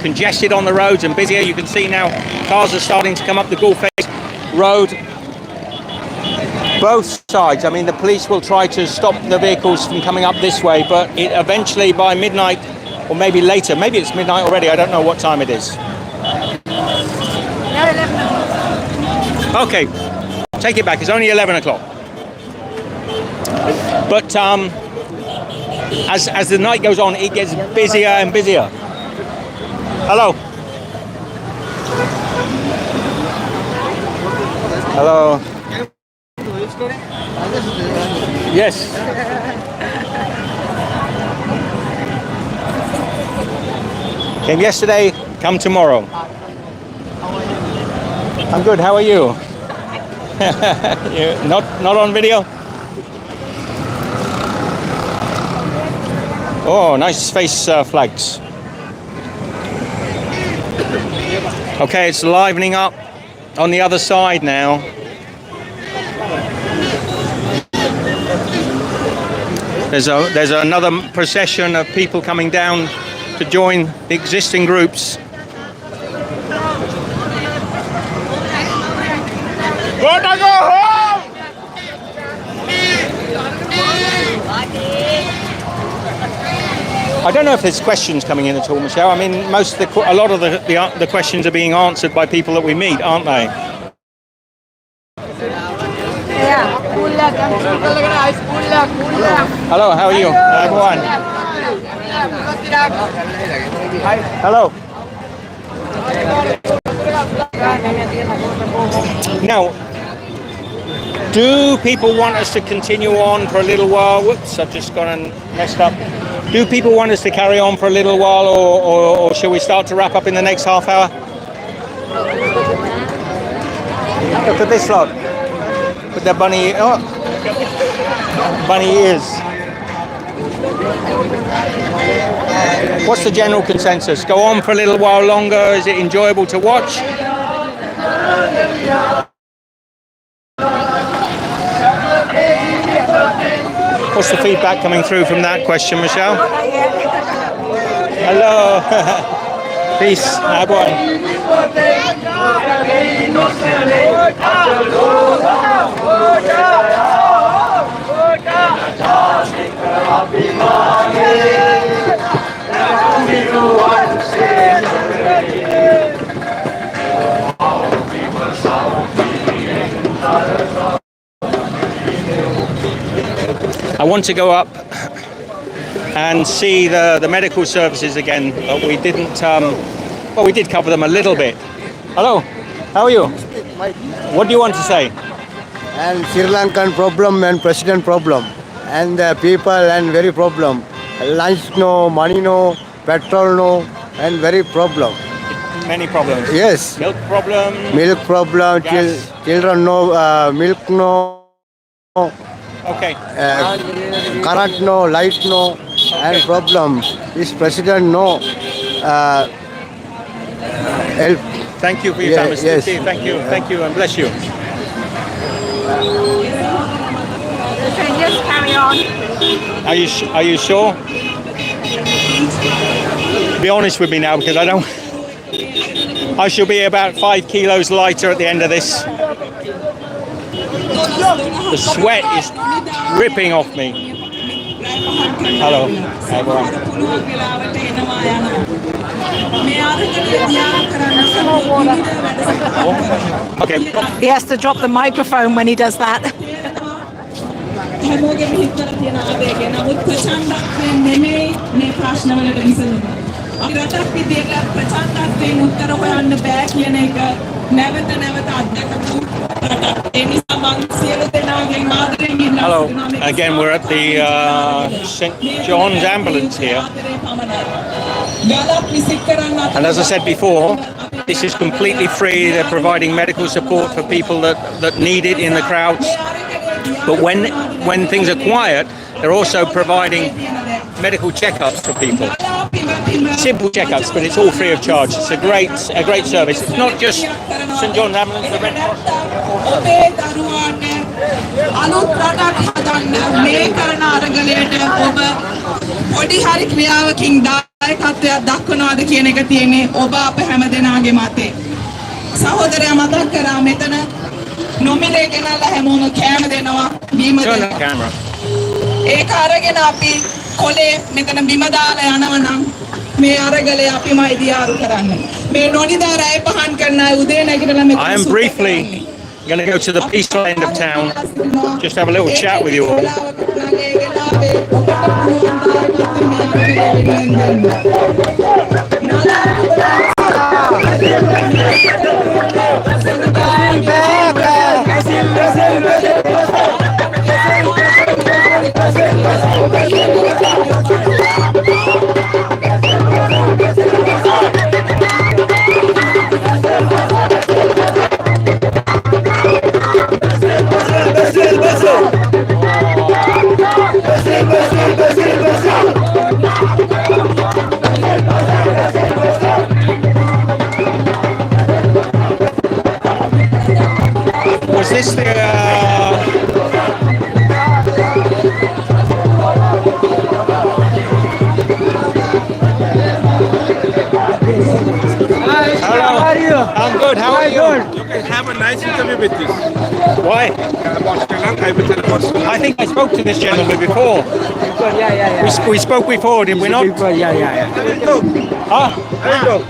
congested on the roads and busier. You can see now cars are starting to come up the Galle Face Road. Both sides. I mean, the police will try to stop the vehicles from coming up this way, but it eventually by midnight, or maybe later, maybe it's midnight already, I don't know what time it is. No, 11 o'clock. Okay, take it back, it's only 11 o'clock. But as the night goes on, it gets busier and busier. Hello. Hello. Yes. Came yesterday, come tomorrow. I'm good, how are you? You not on video? Oh, nice face flags. Okay, it's livening up on the other side now. There's another procession of people coming down to join the existing groups. Gota, go home! I don't know if there's questions coming in at all, Michelle. I mean, a lot of the questions are being answered by people that we meet, aren't they? Yeah. Hello, how are you? Everyone. Hello. Now, do people want us to continue on for a little while? Whoops, I've just gone and messed up. Do people want us to carry on for a little while, or shall we start to wrap up in the next half hour? Look at this lot with their bunny ears. What's the general consensus? Go on for a little while longer? Is it enjoyable to watch? What's the feedback coming through from that question, Michelle? Hello. Peace. Everyone. I want to go up and see the medical services again. But we didn't, well, we did cover them a little bit. Hello, how are you? What do you want to say? And Sri Lankan problem and president problem. And the people and very problem. Lunch no, money no, petrol no, and very problem. Many problems. Yes. Milk problem. Milk problem. Children no, milk no. Okay. Current no, light no, and problem. This president no. Help. Thank you for your time, Mr. Yes. Thank you, and bless you. Yes, carry on. Are you sure? Be honest with me now, because I shall be about 5 kilos lighter at the end of this. The sweat is dripping off me. Hello, everyone. Okay. He has to drop the microphone when he does that. Hello, again we're at the St. John's ambulance here, and as I said before, this is completely free. They're providing medical support for people that need it in the crowds, but when things are quiet, they're also providing medical checkups for people. Simple checkups, but it's all free of charge. It's a great service. It's not just St. John's ambulance, the Red Cross. අලුත් රටක් හදන්න මේ කරන අරගලයට ඔබ පොඩි හරි ක්‍රියාවකින් දායකත්වයක් දක්වනවාද කියන එක තියෙන්නේ ඔබ අප හැමදෙනාගේ මතේ. සහෝදරයා මතක් කරා මෙතන නොමිලේ ගෙනල්ලා හැමෝම කෑම දෙනවා බීම දෙනවා. ඒක අරගෙන අපි කොලේ මෙතන බිම දාලා යනවා නම් මේ අරගලය අපිමයි දියාරු කරන්නේ. මේ නොනිදා රැය පහන් කරන උදේ නැගිටලා මෙතන I am briefly going to go to the peaceful end of town, just have a little chat with you all. Was this the Hello. How are you? I'm good. How are you? You can have a nice interview with this. Why? About Sri Lanka, I will tell about Sri Lanka. I think I spoke to this gentleman before. We spoke before, did we not? Huh?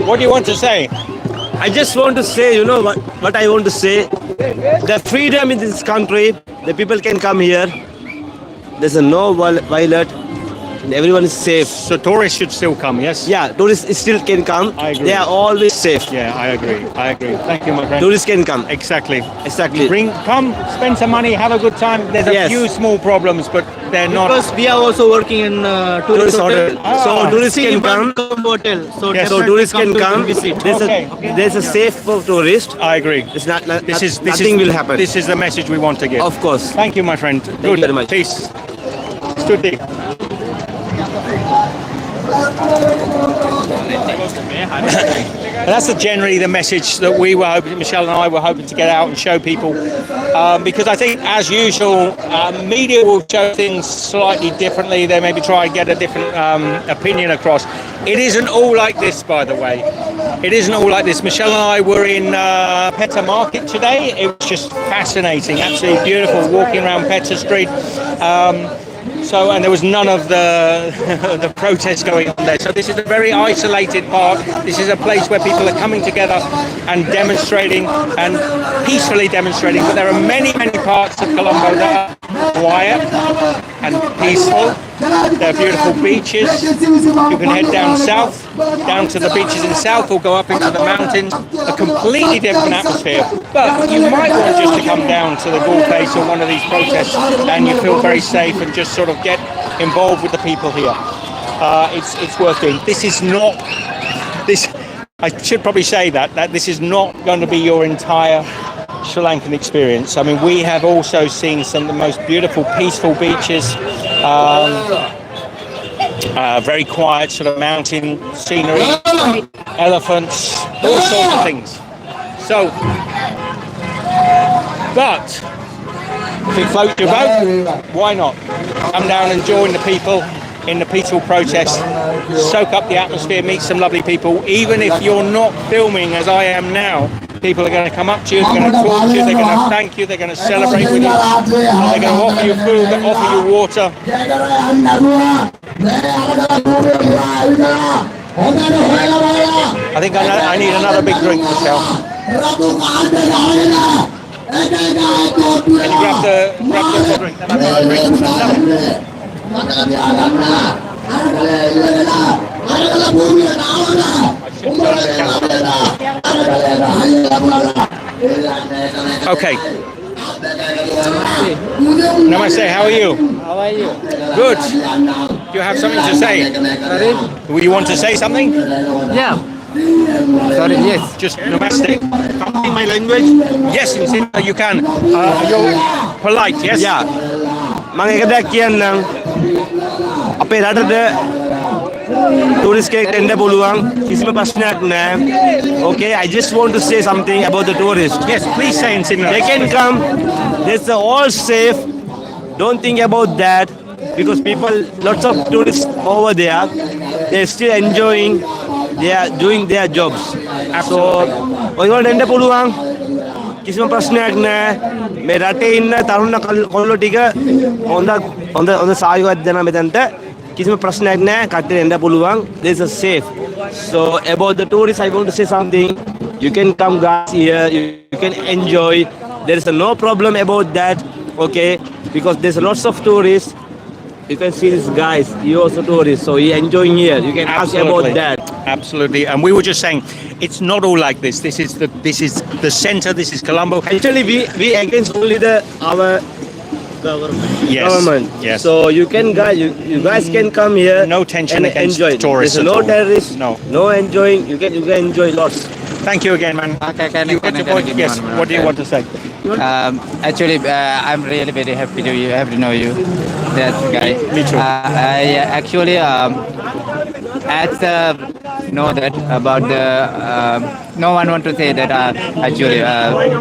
What do you want to say? I just want to say, you know what I want to say. The freedom in this country, the people can come here. There's no violence. Everyone is safe. So tourists should still come, yes? Yeah, tourists still can come. I agree. They are always safe. Yeah, I agree. Thank you, my friend. Tourists can come. Exactly. Come, spend some money, have a good time. There's a few small problems, but they're not. Because we are also working in tourist hotel. So tourists can come. Hotel. So, so tourists can come. There's a safe for tourists. I agree. It's nothing will happen. This is the message we want to give. Of course. Thank you, my friend. Thank you very much. Peace. Stuti. That's generally the message that we were hoping, Michelle and I were hoping to get out and show people, because I think, as usual, media will show things slightly differently. They maybe try and get a different opinion across. It isn't all like this, by the way. It isn't all like this. Michelle and I were in Petta Market today. It was just fascinating, absolutely beautiful, walking around Petta Street. And there was none of the protests going on there. So this is a very isolated park. This is a place where people are coming together and demonstrating and peacefully demonstrating. But there are many, many parts of Colombo that are quiet and peaceful There are beautiful beaches. You can head down south, down to the beaches in south, or go up into the mountains. A completely different atmosphere. But you might want just to come down to the Galle Face or one of these protests, and you feel very safe and just sort of get involved with the people here. It's worth doing. This is not this. I should probably say that this is not going to be your entire Sri Lankan experience. I mean, we have also seen some of the most beautiful, peaceful beaches, very quiet sort of mountain scenery, elephants, all sorts of things. So, but if it floats your boat, why not? Come down and join the people in the peaceful protest, soak up the atmosphere, meet some lovely people. Even if you're not filming as I am now, people are going to come up to you, they're going to talk to you, they're going to thank you, they're going to celebrate with you, they're going to offer you food, offer you water. I think I need another big drink, Michelle. Can you grab the drink? Another drink. Okay. Namaste, how are you? How are you? Good. You have something to say? Sorry? Will you want to say something? Yeah. Sorry, yes. Just namaste. In my language? Yes, you can. You're polite, yes? Yeah. මම එක දෙයක් කියන්නම්. අපේ රටට tourist කෙනෙක් එන්න පුළුවන් කිසිම ප්‍රශ්නයක් නැහැ. Okay, I just want to say something about the tourists. Yes, please say in Sinhala. They can come. It's all safe. Don't think about that because people, lots of tourists over there, they're still enjoying. They are doing their jobs. So, ඔයගොල්ලෝ එන්න පුළුවන්. කිසිම ප්‍රශ්නයක් නැහැ. මේ රටේ ඉන්න තරුණ කොල්ලෝ ටික හොඳ සහයෝගයක් දෙනවා මෙතනට. කිසිම ප්‍රශ්නයක් නැහැ. කට්ටිය එන්න පුළුවන්. This is safe. So about the tourists, I want to say something. You can come guys here. You can enjoy. There is no problem about that. Okay, because there's lots of tourists. You can see this guys. He also tourists, so he enjoying here. You can ask about that. Absolutely, and we were just saying, it's not all like this. This is the center. This is Colombo. Actually, we against only our government. Yes. So you guys can come here. No tension and against enjoy. tourists. There's no terrorists. No enjoying. You can enjoy lots. Thank you again, man. You get your point. Yes. What do you want to say? Actually, I'm really very happy to have to know you. That's guy. Me too. I actually know that about the. No one want to say that actually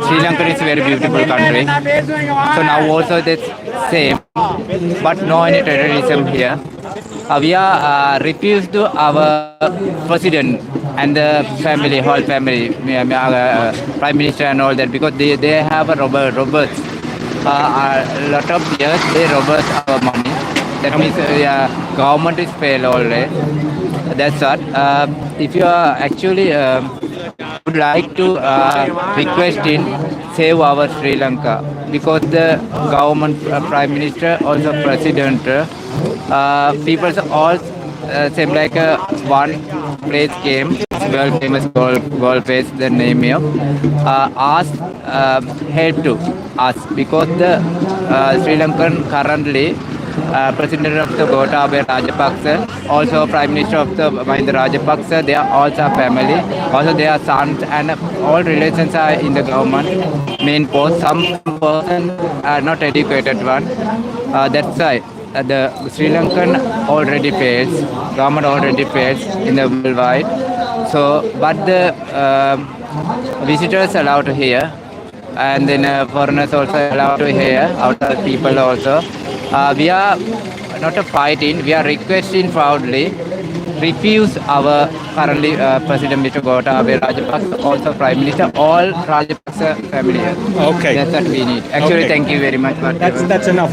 Sri Lanka is a very beautiful country. So now also that's same, but no any terrorism here. We are refused to our president and the family, whole family, prime minister and all that because they have a robbers. A lot of years they robbers our money. That means government is failed already. That's what. If you are actually would like to request in save our Sri Lanka because the government, prime minister, also president, people all same like one place came, world famous Galle Face, the name here, ask help to us because the Sri Lankan currently President of the Gota Rajapaksa, also Prime Minister of the Mahinda Rajapaksa, they are also family, also their sons and all relations are in the government main post. Some person are not educated one. That's why the Sri Lankan already fails, government already fails in the worldwide. So, but the visitors allowed here, and then foreigners also allowed to hear, outer people also. We are not fighting, we are requesting proudly, refuse our currently President Mr. Gota Rajapaksa, also Prime Minister, all Rajapaksa family. Okay. That's what we need. Actually, Okay. thank you very much. For That's enough.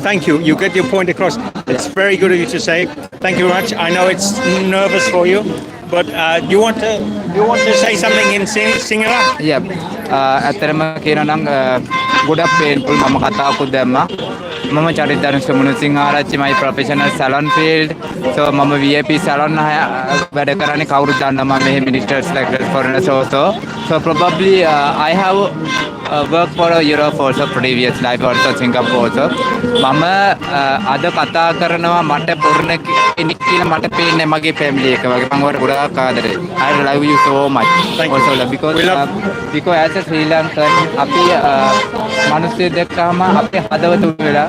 Thank you. You get your point across. It's very good of you to say. Thank you very much. I know it's nervous for you, but you want to say something in Sinhala? Yeah. ඇත්තරම කියනවා නම් ගොඩක් painful මම කතාවකුත් දැම්මා. මම චරිතාංශ මුනුසිංහ ආරච්චි my professional salon field. So මම VIP salon වැඩ කරන්නේ කවුරුද දන්නවා මම මෙහි ministers like foreigners also. So probably I have worked for Europe also previous life also Singapore also. මම අද කතා කරනවා මට පුරණ කෙනෙක් කියලා මට පේන්නේ මගේ family එක වගේ. මම ඔයාලට ගොඩාක් ආදරේ. I love you so much. Also because as a Sri Lankan අපි මිනිස්සු දැක්කම අපේ හදවත වෙලා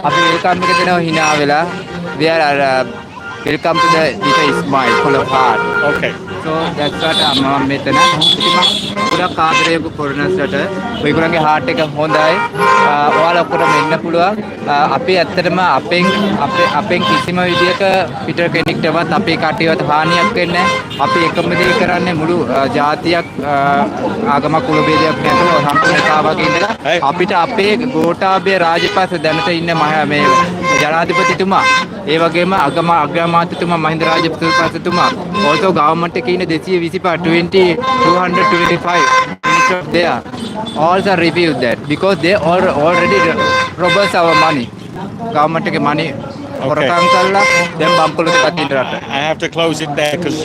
අපි වෙල්කම් එක දෙනවා hina වෙලා we are welcome to the smile full of heart. Okay. So that's what මම මෙතන ගොඩක් ආදරේ foreigners-ට ඔයගොල්ලන්ගේ heart එක හොඳයි. ඔයාලා ඔක්කොටම එන්න පුළුවන්. අපි ඇත්තටම අපෙන් කිසිම විදියක පිටර කෙනෙක්ටවත් අපේ කටේවත් හානියක් වෙන්නේ නැහැ. අපි එකම දේ කරන්නේ මුළු ජාතියක් ආගමක් කුල ભેදයක් නැතුව සම්පූර්ණ එකවගේ ඉඳලා අපිට අපේ ගෝඨාභය රාජපක්ෂ දැනට ඉන්න මේ ජනාධිපතිතුමා ඒ වගේම අග්‍රාමාත්‍යතුමා මහින්ද රාජපක්ෂතුමා also government එකේ ඉන්න 225 ministers there also reviewed that because they already robbers our money government එකේ money හොරකම් කරලා දැන් බම්පලුත් පත්තින් රට. I have to close it there because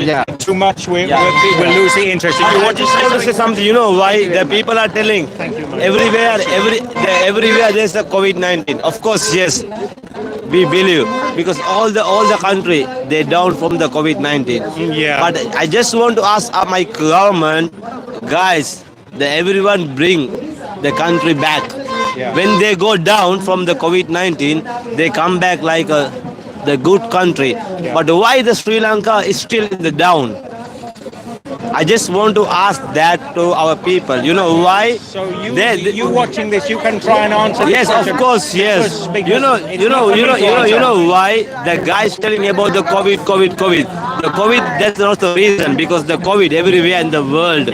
too much we'll lose the interest. If you want to say something, you know why the people are telling everywhere there's a COVID-19. Of course, yes, we believe because all the country they down from the COVID-19. Yeah. But I just want to ask my government, guys, that everyone bring the country back. Yeah. When they go down from the COVID-19, they come back like the good country. Yeah. But why the Sri Lanka is still in the down? I just want to ask that to our people. You know why? So you watching this, you can try and answer. Yes, of course, yes. You know why the guy is telling about the COVID. The COVID, that's not the reason because the COVID everywhere in the world.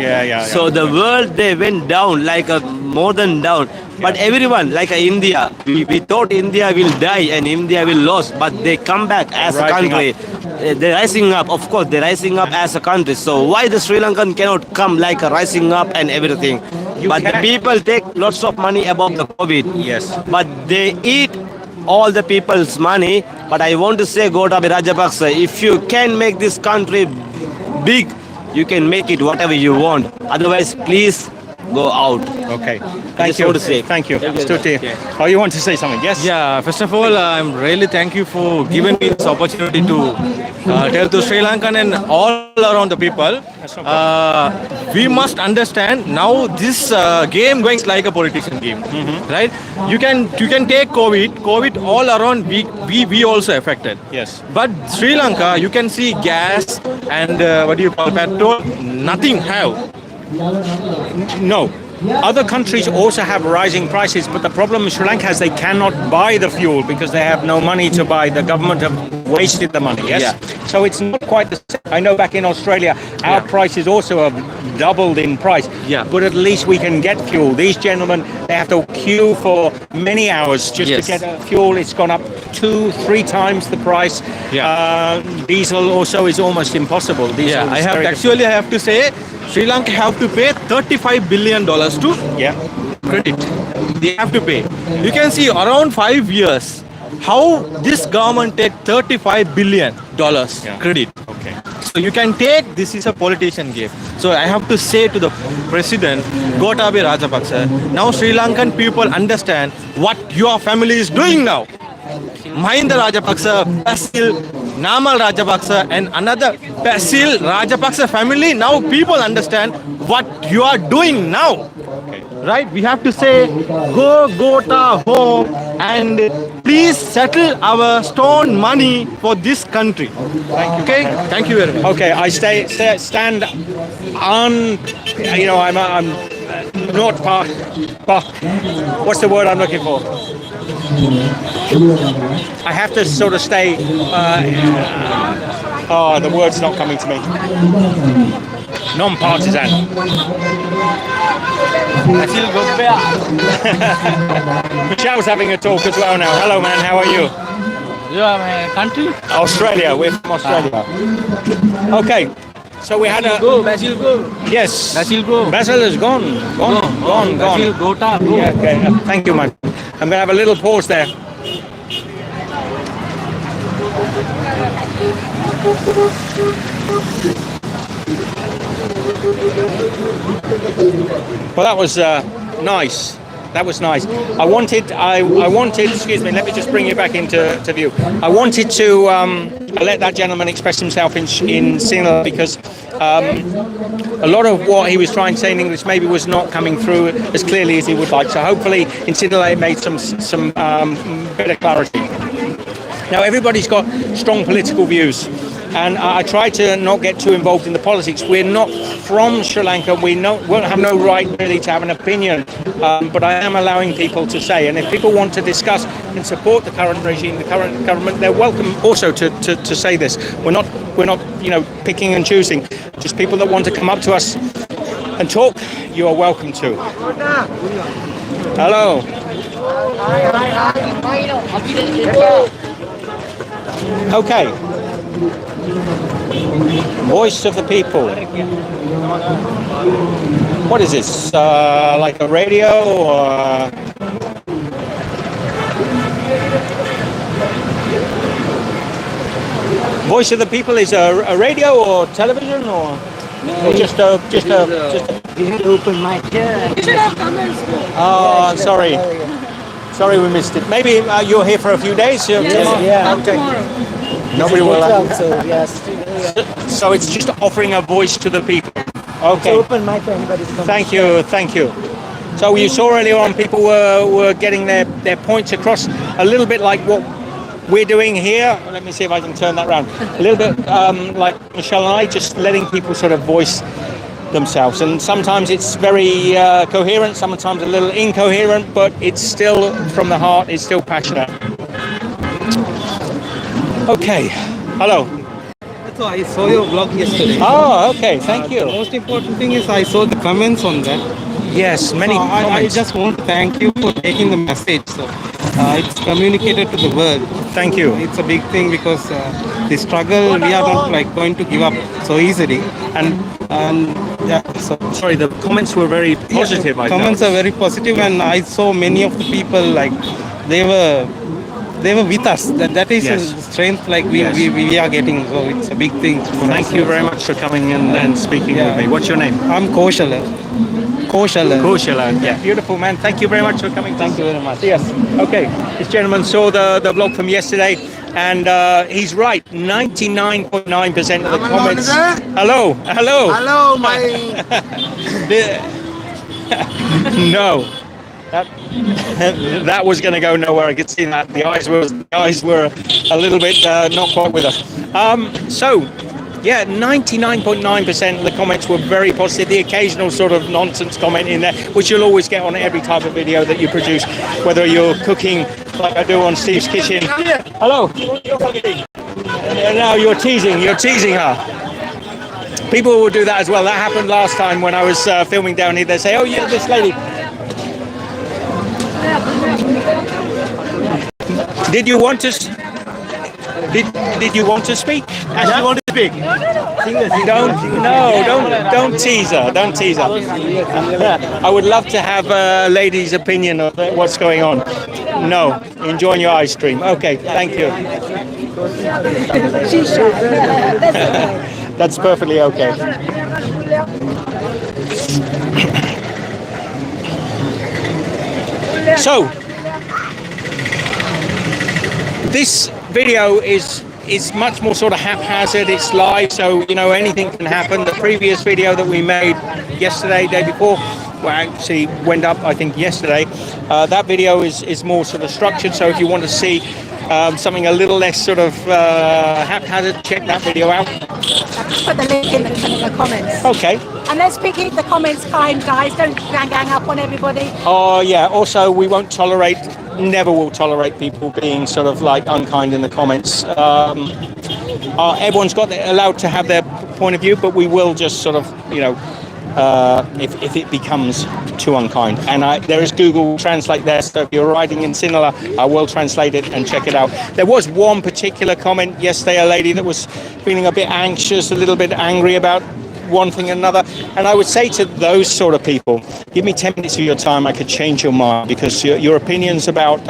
So the world they went down like more than down. But everyone, like India, we thought India will die and India will lose, but they come back as a country. They're rising up, of course, they're rising up as a country. So why the Sri Lankan cannot come like a rising up and everything? But the people take lots of money about the COVID. Yes. But they eat all the people's money. But I want to say, Gota Rajapaksa, if you can make this country big, you can make it whatever you want. Otherwise, please go out. Okay. Thank you. Thank you. Oh, you want to say something? Yes? Yeah, first of all, I'm really thank you for giving me this opportunity to tell to Sri Lankan and all around the people. We must understand now this game going like a politician game, right? You can take COVID all around. We also affected. Yes. But Sri Lanka, you can see gas and what do you call petrol? Nothing have. No. Other countries also have rising prices, but the problem in Sri Lanka is they cannot buy the fuel because they have no money to buy. The government have wasted the money, yes? Yeah. So it's not quite the same. I know back in Australia, our prices also have doubled in price, but at least we can get fuel. These gentlemen, they have to queue for many hours just to get fuel. It's gone up 2-3 times the price. Diesel also is almost impossible. Diesel I have to say, Sri Lanka have to pay $35 billion to credit. They have to pay. You can see around 5 years how this government take $35 billion credit. Okay. So you can take, this is a politician game. So I have to say to the president, Gotabaya Rajapaksa, now Sri Lankan people understand what your family is doing now. Mahinda Rajapaksa, Basil, Namal Rajapaksa and another Basil Rajapaksa family, now people understand what you are doing now. Right? We have to say, go Gota home and please settle our stone money for this country. Okay? Thank you very much. Okay, I stand on, you know, I'm not part, what's the word I'm looking for? I have to sort of stay, the word's not coming to me. Non-partisan. Michelle's having a talk as well now. Hello man, how are you? You are my country? Australia, we're from Australia. Okay, so we had a... Basil go. Yes. Basil go. Basil is gone. Basil, Gota, go. Yeah, okay. Thank you man. I'm going to have a little pause there. Well, that was nice. That was nice. I wanted, excuse me, let me just bring you back into view. I wanted to let that gentleman express himself in Sinhala because a lot of what he was trying to say in English maybe was not coming through as clearly as he would like. So hopefully in Sinhala it made some better clarity. Now everybody's got strong political views. And I try to not get too involved in the politics. We're not from Sri Lanka. We won't have no right really to have an opinion. But I am allowing people to say. And if people want to discuss and support the current regime, the current government, they're welcome also to say this. We're not picking and choosing. Just people that want to come up to us and talk, you are welcome to. Hello. Okay. Voice of the people. What is this? Like a radio or? Voice of the people is a radio or television or just a open mic here. Oh, sorry. Sorry we missed it. Maybe you're here for a few days? Yeah. Okay. Nobody will. So, yes. So it's just offering a voice to the people. Okay. It's open mic for anybody. Thank you. So you saw earlier on people were getting their points across a little bit like what we're doing here. Let me see if I can turn that around. A little bit like Michelle and I, just letting people sort of voice themselves. And sometimes it's very coherent, sometimes a little incoherent, but it's still from the heart, it's still passionate. Okay, hello. So I saw your blog yesterday. Oh, okay, thank you. The most important thing is I saw the comments on that. Yes, many comments. I just want to thank you for taking the message. So it's communicated to the world. Thank you. It's a big thing because the struggle, we are not like going to give up so easily. And yeah, so sorry, the comments were very positive. Yeah, comments are very positive, and I saw many of the people like they were with us. That is a strength like we are getting. So it's a big thing. Thank you very much for coming and speaking with me. What's your name? I'm Koshala. Yeah, beautiful man. Thank you very much for coming. Thank you very much. Yes. Okay. This gentleman saw the vlog from yesterday, and he's right. 99.9% of the comments. Hello. Hello, my. No. That was going to go nowhere. I could see that the eyes were a little bit not quite with us. So, yeah, 99.9% of the comments were very positive. The occasional sort of nonsense comment in there, which you'll always get on every type of video that you produce, whether you're cooking like I do on Steve's Kitchen. Hello. Now you're teasing her. People will do that as well. That happened last time when I was filming down here. They say, "Oh, yeah, this lady." Did you want to speak? Did you want to speak? Don't tease her. Don't tease her. I would love to have a lady's opinion of what's going on. No, enjoying your ice cream. Okay, thank you. That's perfectly okay. So, this video is much more sort of haphazard. It's live, so anything can happen. The previous video that we made yesterday, day before, well, actually went up I think yesterday. That video is more sort of structured. So if you want to see something a little less sort of haphazard, check that video out. I'll just put the link in the comments. Okay. And let's keep the comments kind, guys. Don't gang up on everybody. Oh yeah. Also, we won't tolerate. Never will tolerate people being sort of like unkind in the comments. Everyone's allowed to have their point of view, but we will just sort of, if it becomes too unkind. And there is Google Translate there, so if you're writing in Sinhala, I will translate it and check it out. There was one particular comment yesterday, a lady that was feeling a bit anxious, a little bit angry about one thing and another. And I would say to those sort of people, give me 10 minutes of your time, I could change your mind, because your opinions about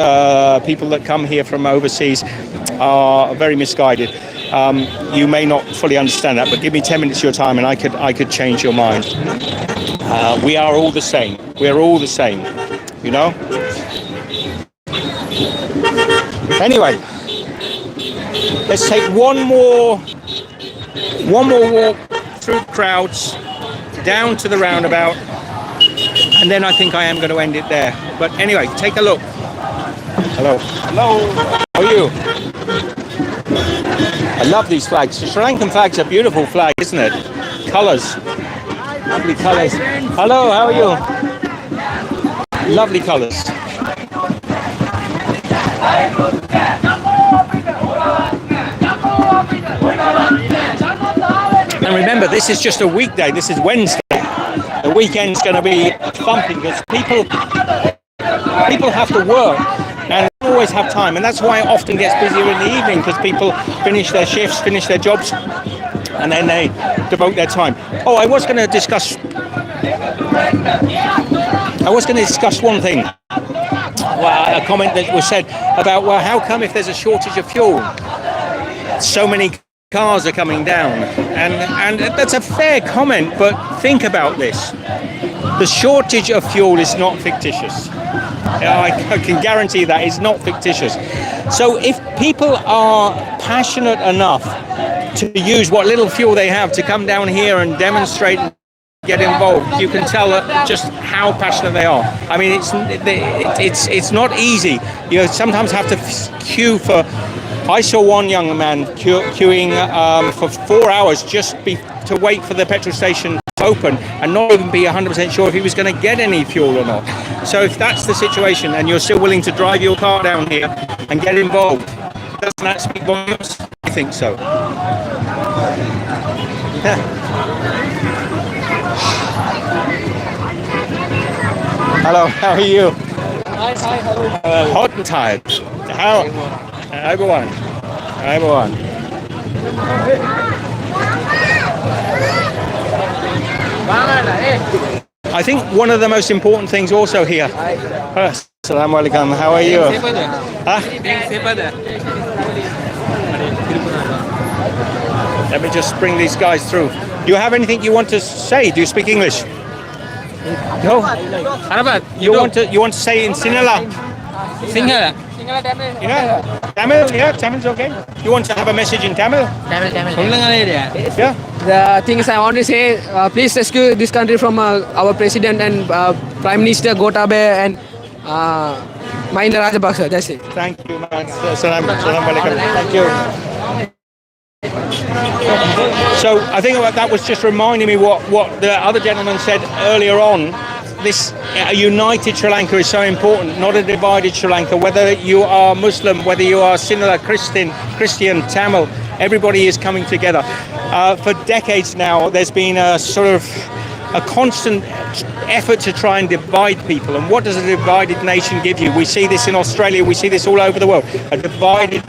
people that come here from overseas are very misguided. You may not fully understand that, but give me 10 minutes of your time and I could change your mind. We are all the same. We're all the same, you know? Anyway, let's take one more walk through crowds down to the roundabout, and then I think I am going to end it there. But anyway, take a look. Hello. Hello. How are you? I love these flags. The Sri Lankan flag's a beautiful flag, isn't it? Colours. Lovely colours. Hello, how are you? Lovely colours. And remember, this is just a weekday. This is Wednesday. The weekend's going to be thumping because people have to work and don't always have time. And that's why it often gets busier in the evening, because people finish their shifts, finish their jobs, and then they devote their time. Oh, I was going to discuss one thing. Well, a comment that was said about, well, how come if there's a shortage of fuel, so many cars are coming down? And that's a fair comment, but think about this. The shortage of fuel is not fictitious. I can guarantee that it's not fictitious. So if people are passionate enough to use what little fuel they have to come down here and demonstrate and get involved, you can tell just how passionate they are. I mean, it's not easy. You sometimes have to queue for. I saw one young man queuing for 4 hours just to wait for the petrol station to open and not even be 100% sure if he was going to get any fuel or not. So if that's the situation and you're still willing to drive your car down here and get involved, doesn't that speak volumes? I think so. Yeah. Hello, how are you? Hi, hello. Hot and tired. How? Everyone. I think one of the most important things also here. Assalamu alaikum. How are you? Let me just bring these guys through. Do you have anything you want to say? Do you speak English? No. You want to say in Sinhala? Sinhala. You know, Tamil? Yeah, Tamil's okay. You want to have a message in Tamil? Tamil. Yeah. The things I want to say, please rescue this country from our president and Prime Minister Gota and Mahinda Rajapaksa. That's it. Thank you, man. Salam alaikum. Thank you. So I think that was just reminding me what the other gentleman said earlier on. This united Sri Lanka is so important, not a divided Sri Lanka. Whether you are Muslim, whether you are Sinhala, Christian, Tamil, everybody is coming together. For decades now, there's been a sort of a constant effort to try and divide people. And what does a divided nation give you? We see this in Australia, we see this all over the world. A divided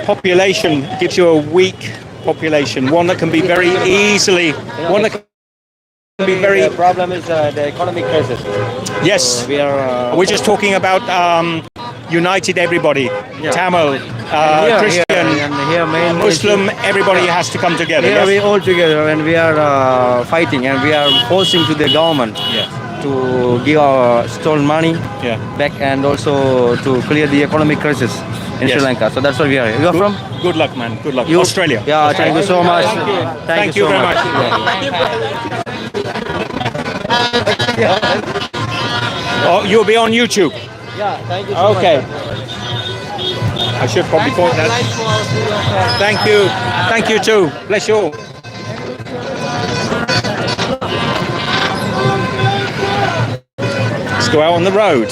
population gives you a weak population, one that can be very easily, The problem is the economic crisis. Yes, we're just talking about united everybody, Tamil, Christian, Muslim, everybody has to come together. Here we all together and we are fighting and we are forcing to the government to give our stolen money back and also to clear the economic crisis in Sri Lanka. So that's what we are. You are from? Good luck, man. Good luck. Australia. Yeah, thank you so much. Thank you very much. Oh, you'll be on YouTube? Yeah, thank you so much. Okay. I should probably point that. Thank you. Thank you too. Bless you all. Let's go out on the road.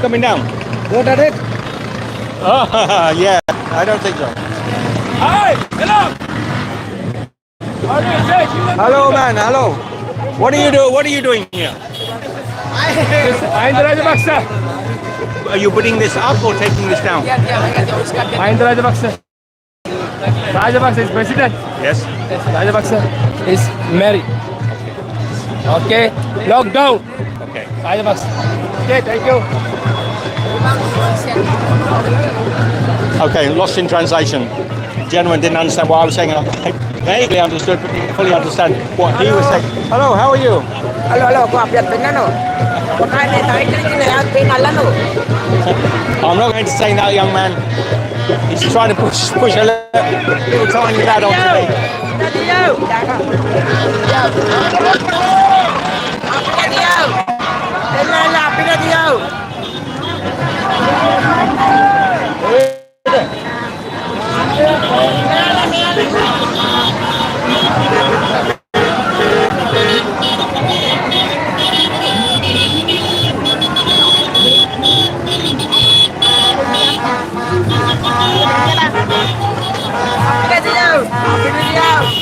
coming down? Gota dead? Oh, yeah. I don't think so. Hi, hello. Hello, man. Hello. What are you doing here? Mahinda Rajapaksa. Are you putting this up or taking this down? Mahinda Rajapaksa. Rajapaksa is president. Yes. Rajapaksa is married. Okay. Lockdown. Okay. Rajapaksa. Okay, thank you. Okay, lost in translation. Gentleman didn't understand what I was saying. I vaguely understood, but didn't fully understand what he was saying. Hello, how are you? Hello, kau update dengan no. Kau ada tarik ni nak pengalan no. I'm not going to say that, young man. He's trying to push a little tiny lad onto me.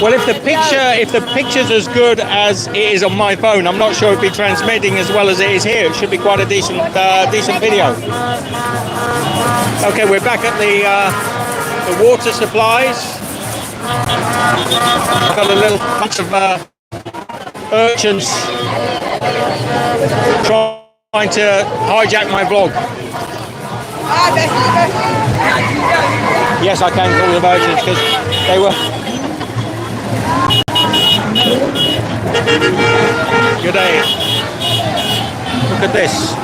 Well, if the picture's as good as it is on my phone, I'm not sure it'd be transmitting as well as it is here. It should be quite a decent video. Okay, we're back at the water supplies. I've got a little bunch of urchins trying to hijack my vlog. Yes, I can call them urchins because they were. Good day. Look at this.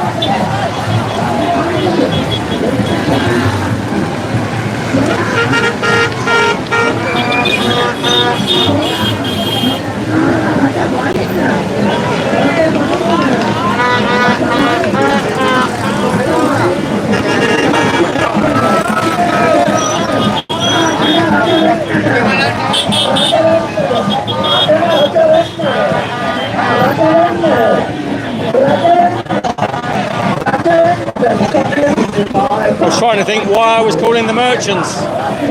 I was trying to think why I was calling them urchins.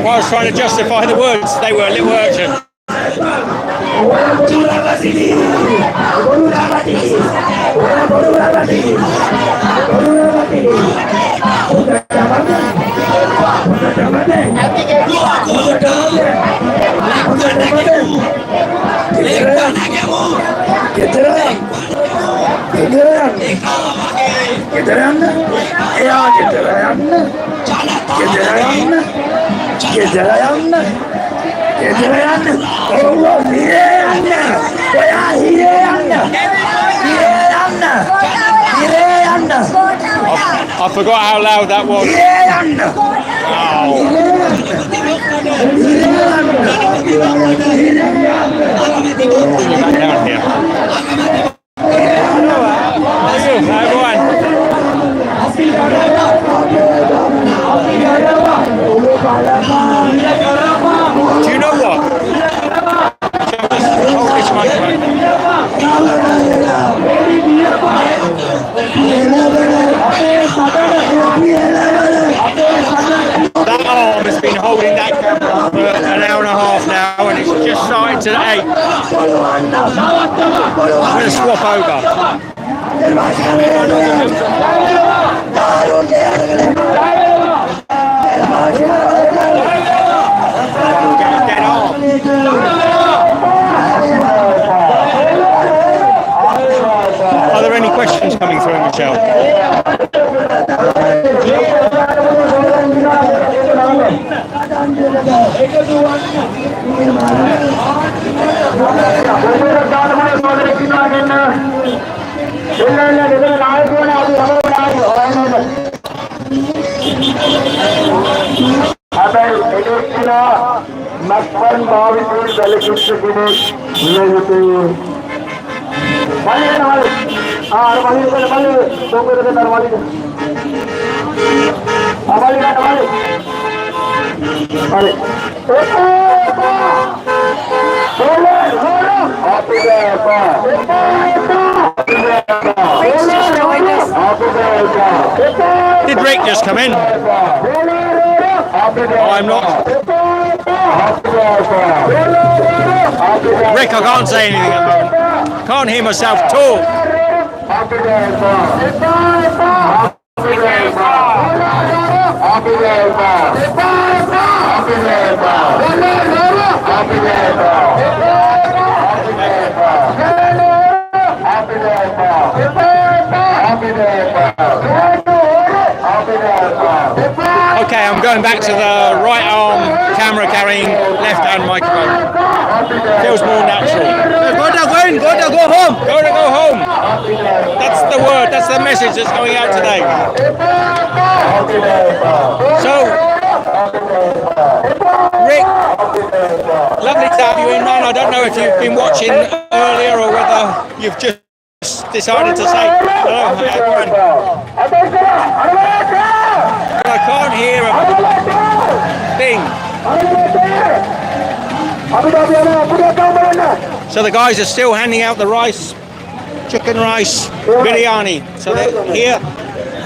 Why I was trying to justify the words. They were little urchins. I forgot how loud that was. Back down here. Do you know what? Hold this microphone. That arm has been holding that camera for an hour and a half now, and it's just starting to ache. I'm going to swap over. Are there any questions coming through, Michelle? Did Rick just come in? Oh, I'm not. Rick, I can't say anything at the moment. Can't hear myself talk. Okay, I'm going back to the right arm camera carrying left hand microphone. Feels more natural. Gota, go home. Gota, go home. That's the word, that's the message that's going out today. So, Rick, lovely to have you in, man. I don't know if you've been watching earlier or whether you've just decided to say hello. I can't hear a thing. So the guys are still handing out the rice, chicken rice, biryani. So they're here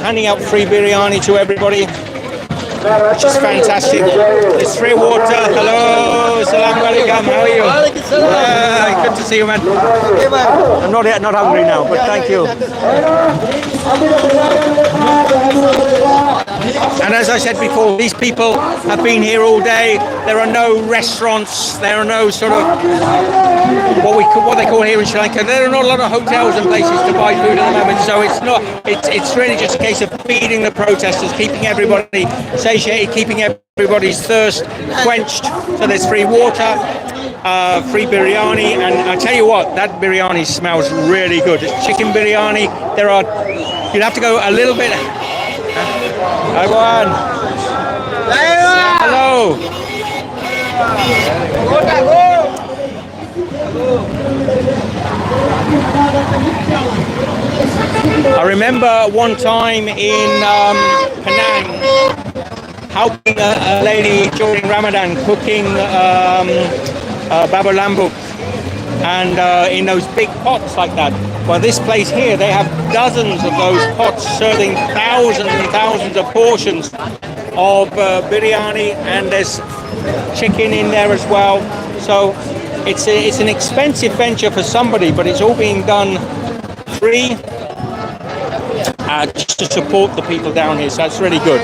handing out free biryani to everybody, which is fantastic. There's free water. Hello, Assalamu alaikum. How are you? Good to see you, man. I'm not hungry now, but thank you. And as I said before, these people have been here all day. There are no restaurants. There are no sort of what they call here in Sri Lanka. There are not a lot of hotels and places to buy food at the moment. So it's not. It's really just a case of feeding the protesters, keeping everybody satiated, keeping everybody's thirst quenched. So there's free water, free biryani, and I tell you what, that biryani smells really good. It's chicken biryani. You'd have to go a little bit. Everyone. Hello. I remember one time in Penang helping a lady during Ramadan cooking baba lambuk, and in those big pots like that. Well, this place here, they have dozens of those pots serving thousands and thousands of portions of biryani, and there's chicken in there as well. So it's an expensive venture for somebody, but it's all being done free just to support the people down here. So that's really good.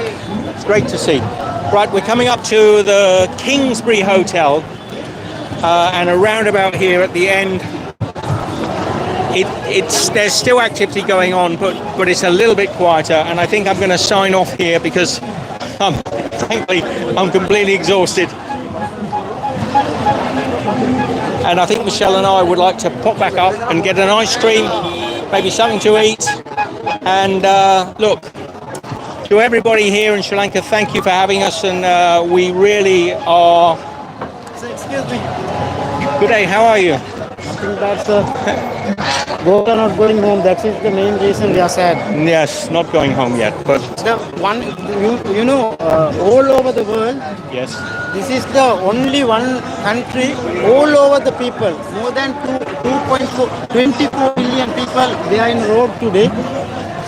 It's great to see. Right, we're coming up to the Kingsbury Hotel, and a roundabout here at the end. There's still activity going on, but it's a little bit quieter, and I think I'm going to sign off here because frankly I'm completely exhausted, and I think Michelle and I would like to pop back up and get an ice cream, maybe something to eat, and look, to everybody here in Sri Lanka, thank you for having us, and we really are. Excuse me. Good day, how are you? Nothing bad, sir. Gota not going home. That is the main reason we are sad. Yes, not going home yet, but the one all over the world. Yes. This is the only one country all over the people. More than 24 million people they are in road today.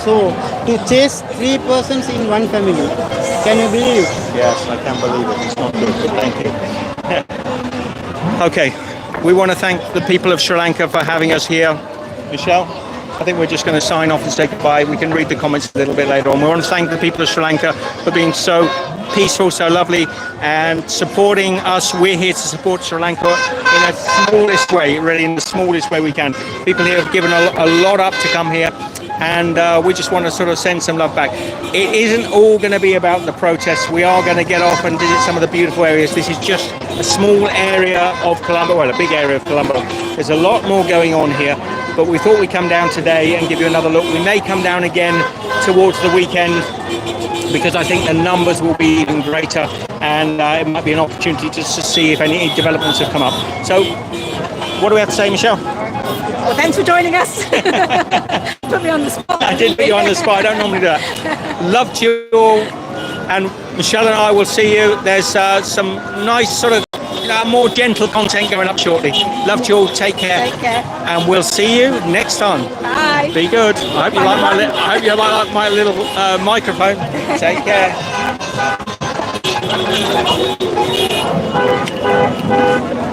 So to chase 3 persons in one family, can you believe it? Yes, I can believe it. It's not good. Thank you. Okay, we want to thank the people of Sri Lanka for having us here. Michelle, I think we're just going to sign off and say goodbye. We can read the comments a little bit later on. We want to thank the people of Sri Lanka for being so peaceful, so lovely, and supporting us. We're here to support Sri Lanka in the smallest way, really in the smallest way we can. People here have given a lot up to come here, and we just want to sort of send some love back. It isn't all going to be about the protests. We are going to get off and visit some of the beautiful areas. This is just a small area of Colombo, well, a big area of Colombo. There's a lot more going on here, but we thought we'd come down today and give you another look. We may come down again towards the weekend because I think the numbers will be even greater, and it might be an opportunity just to see if any developments have come up. So, what do we have to say, Michelle? Well, thanks for joining us. Put me on the spot. I did put you on the spot. I don't normally do that. Love to you all, and Michelle and I will see you. There's some nice sort of more gentle content going up shortly. Love to you all. Take care. Take care. And we'll see you next time. Bye. Be good. I hope you like my, I hope you like my little microphone. Take care.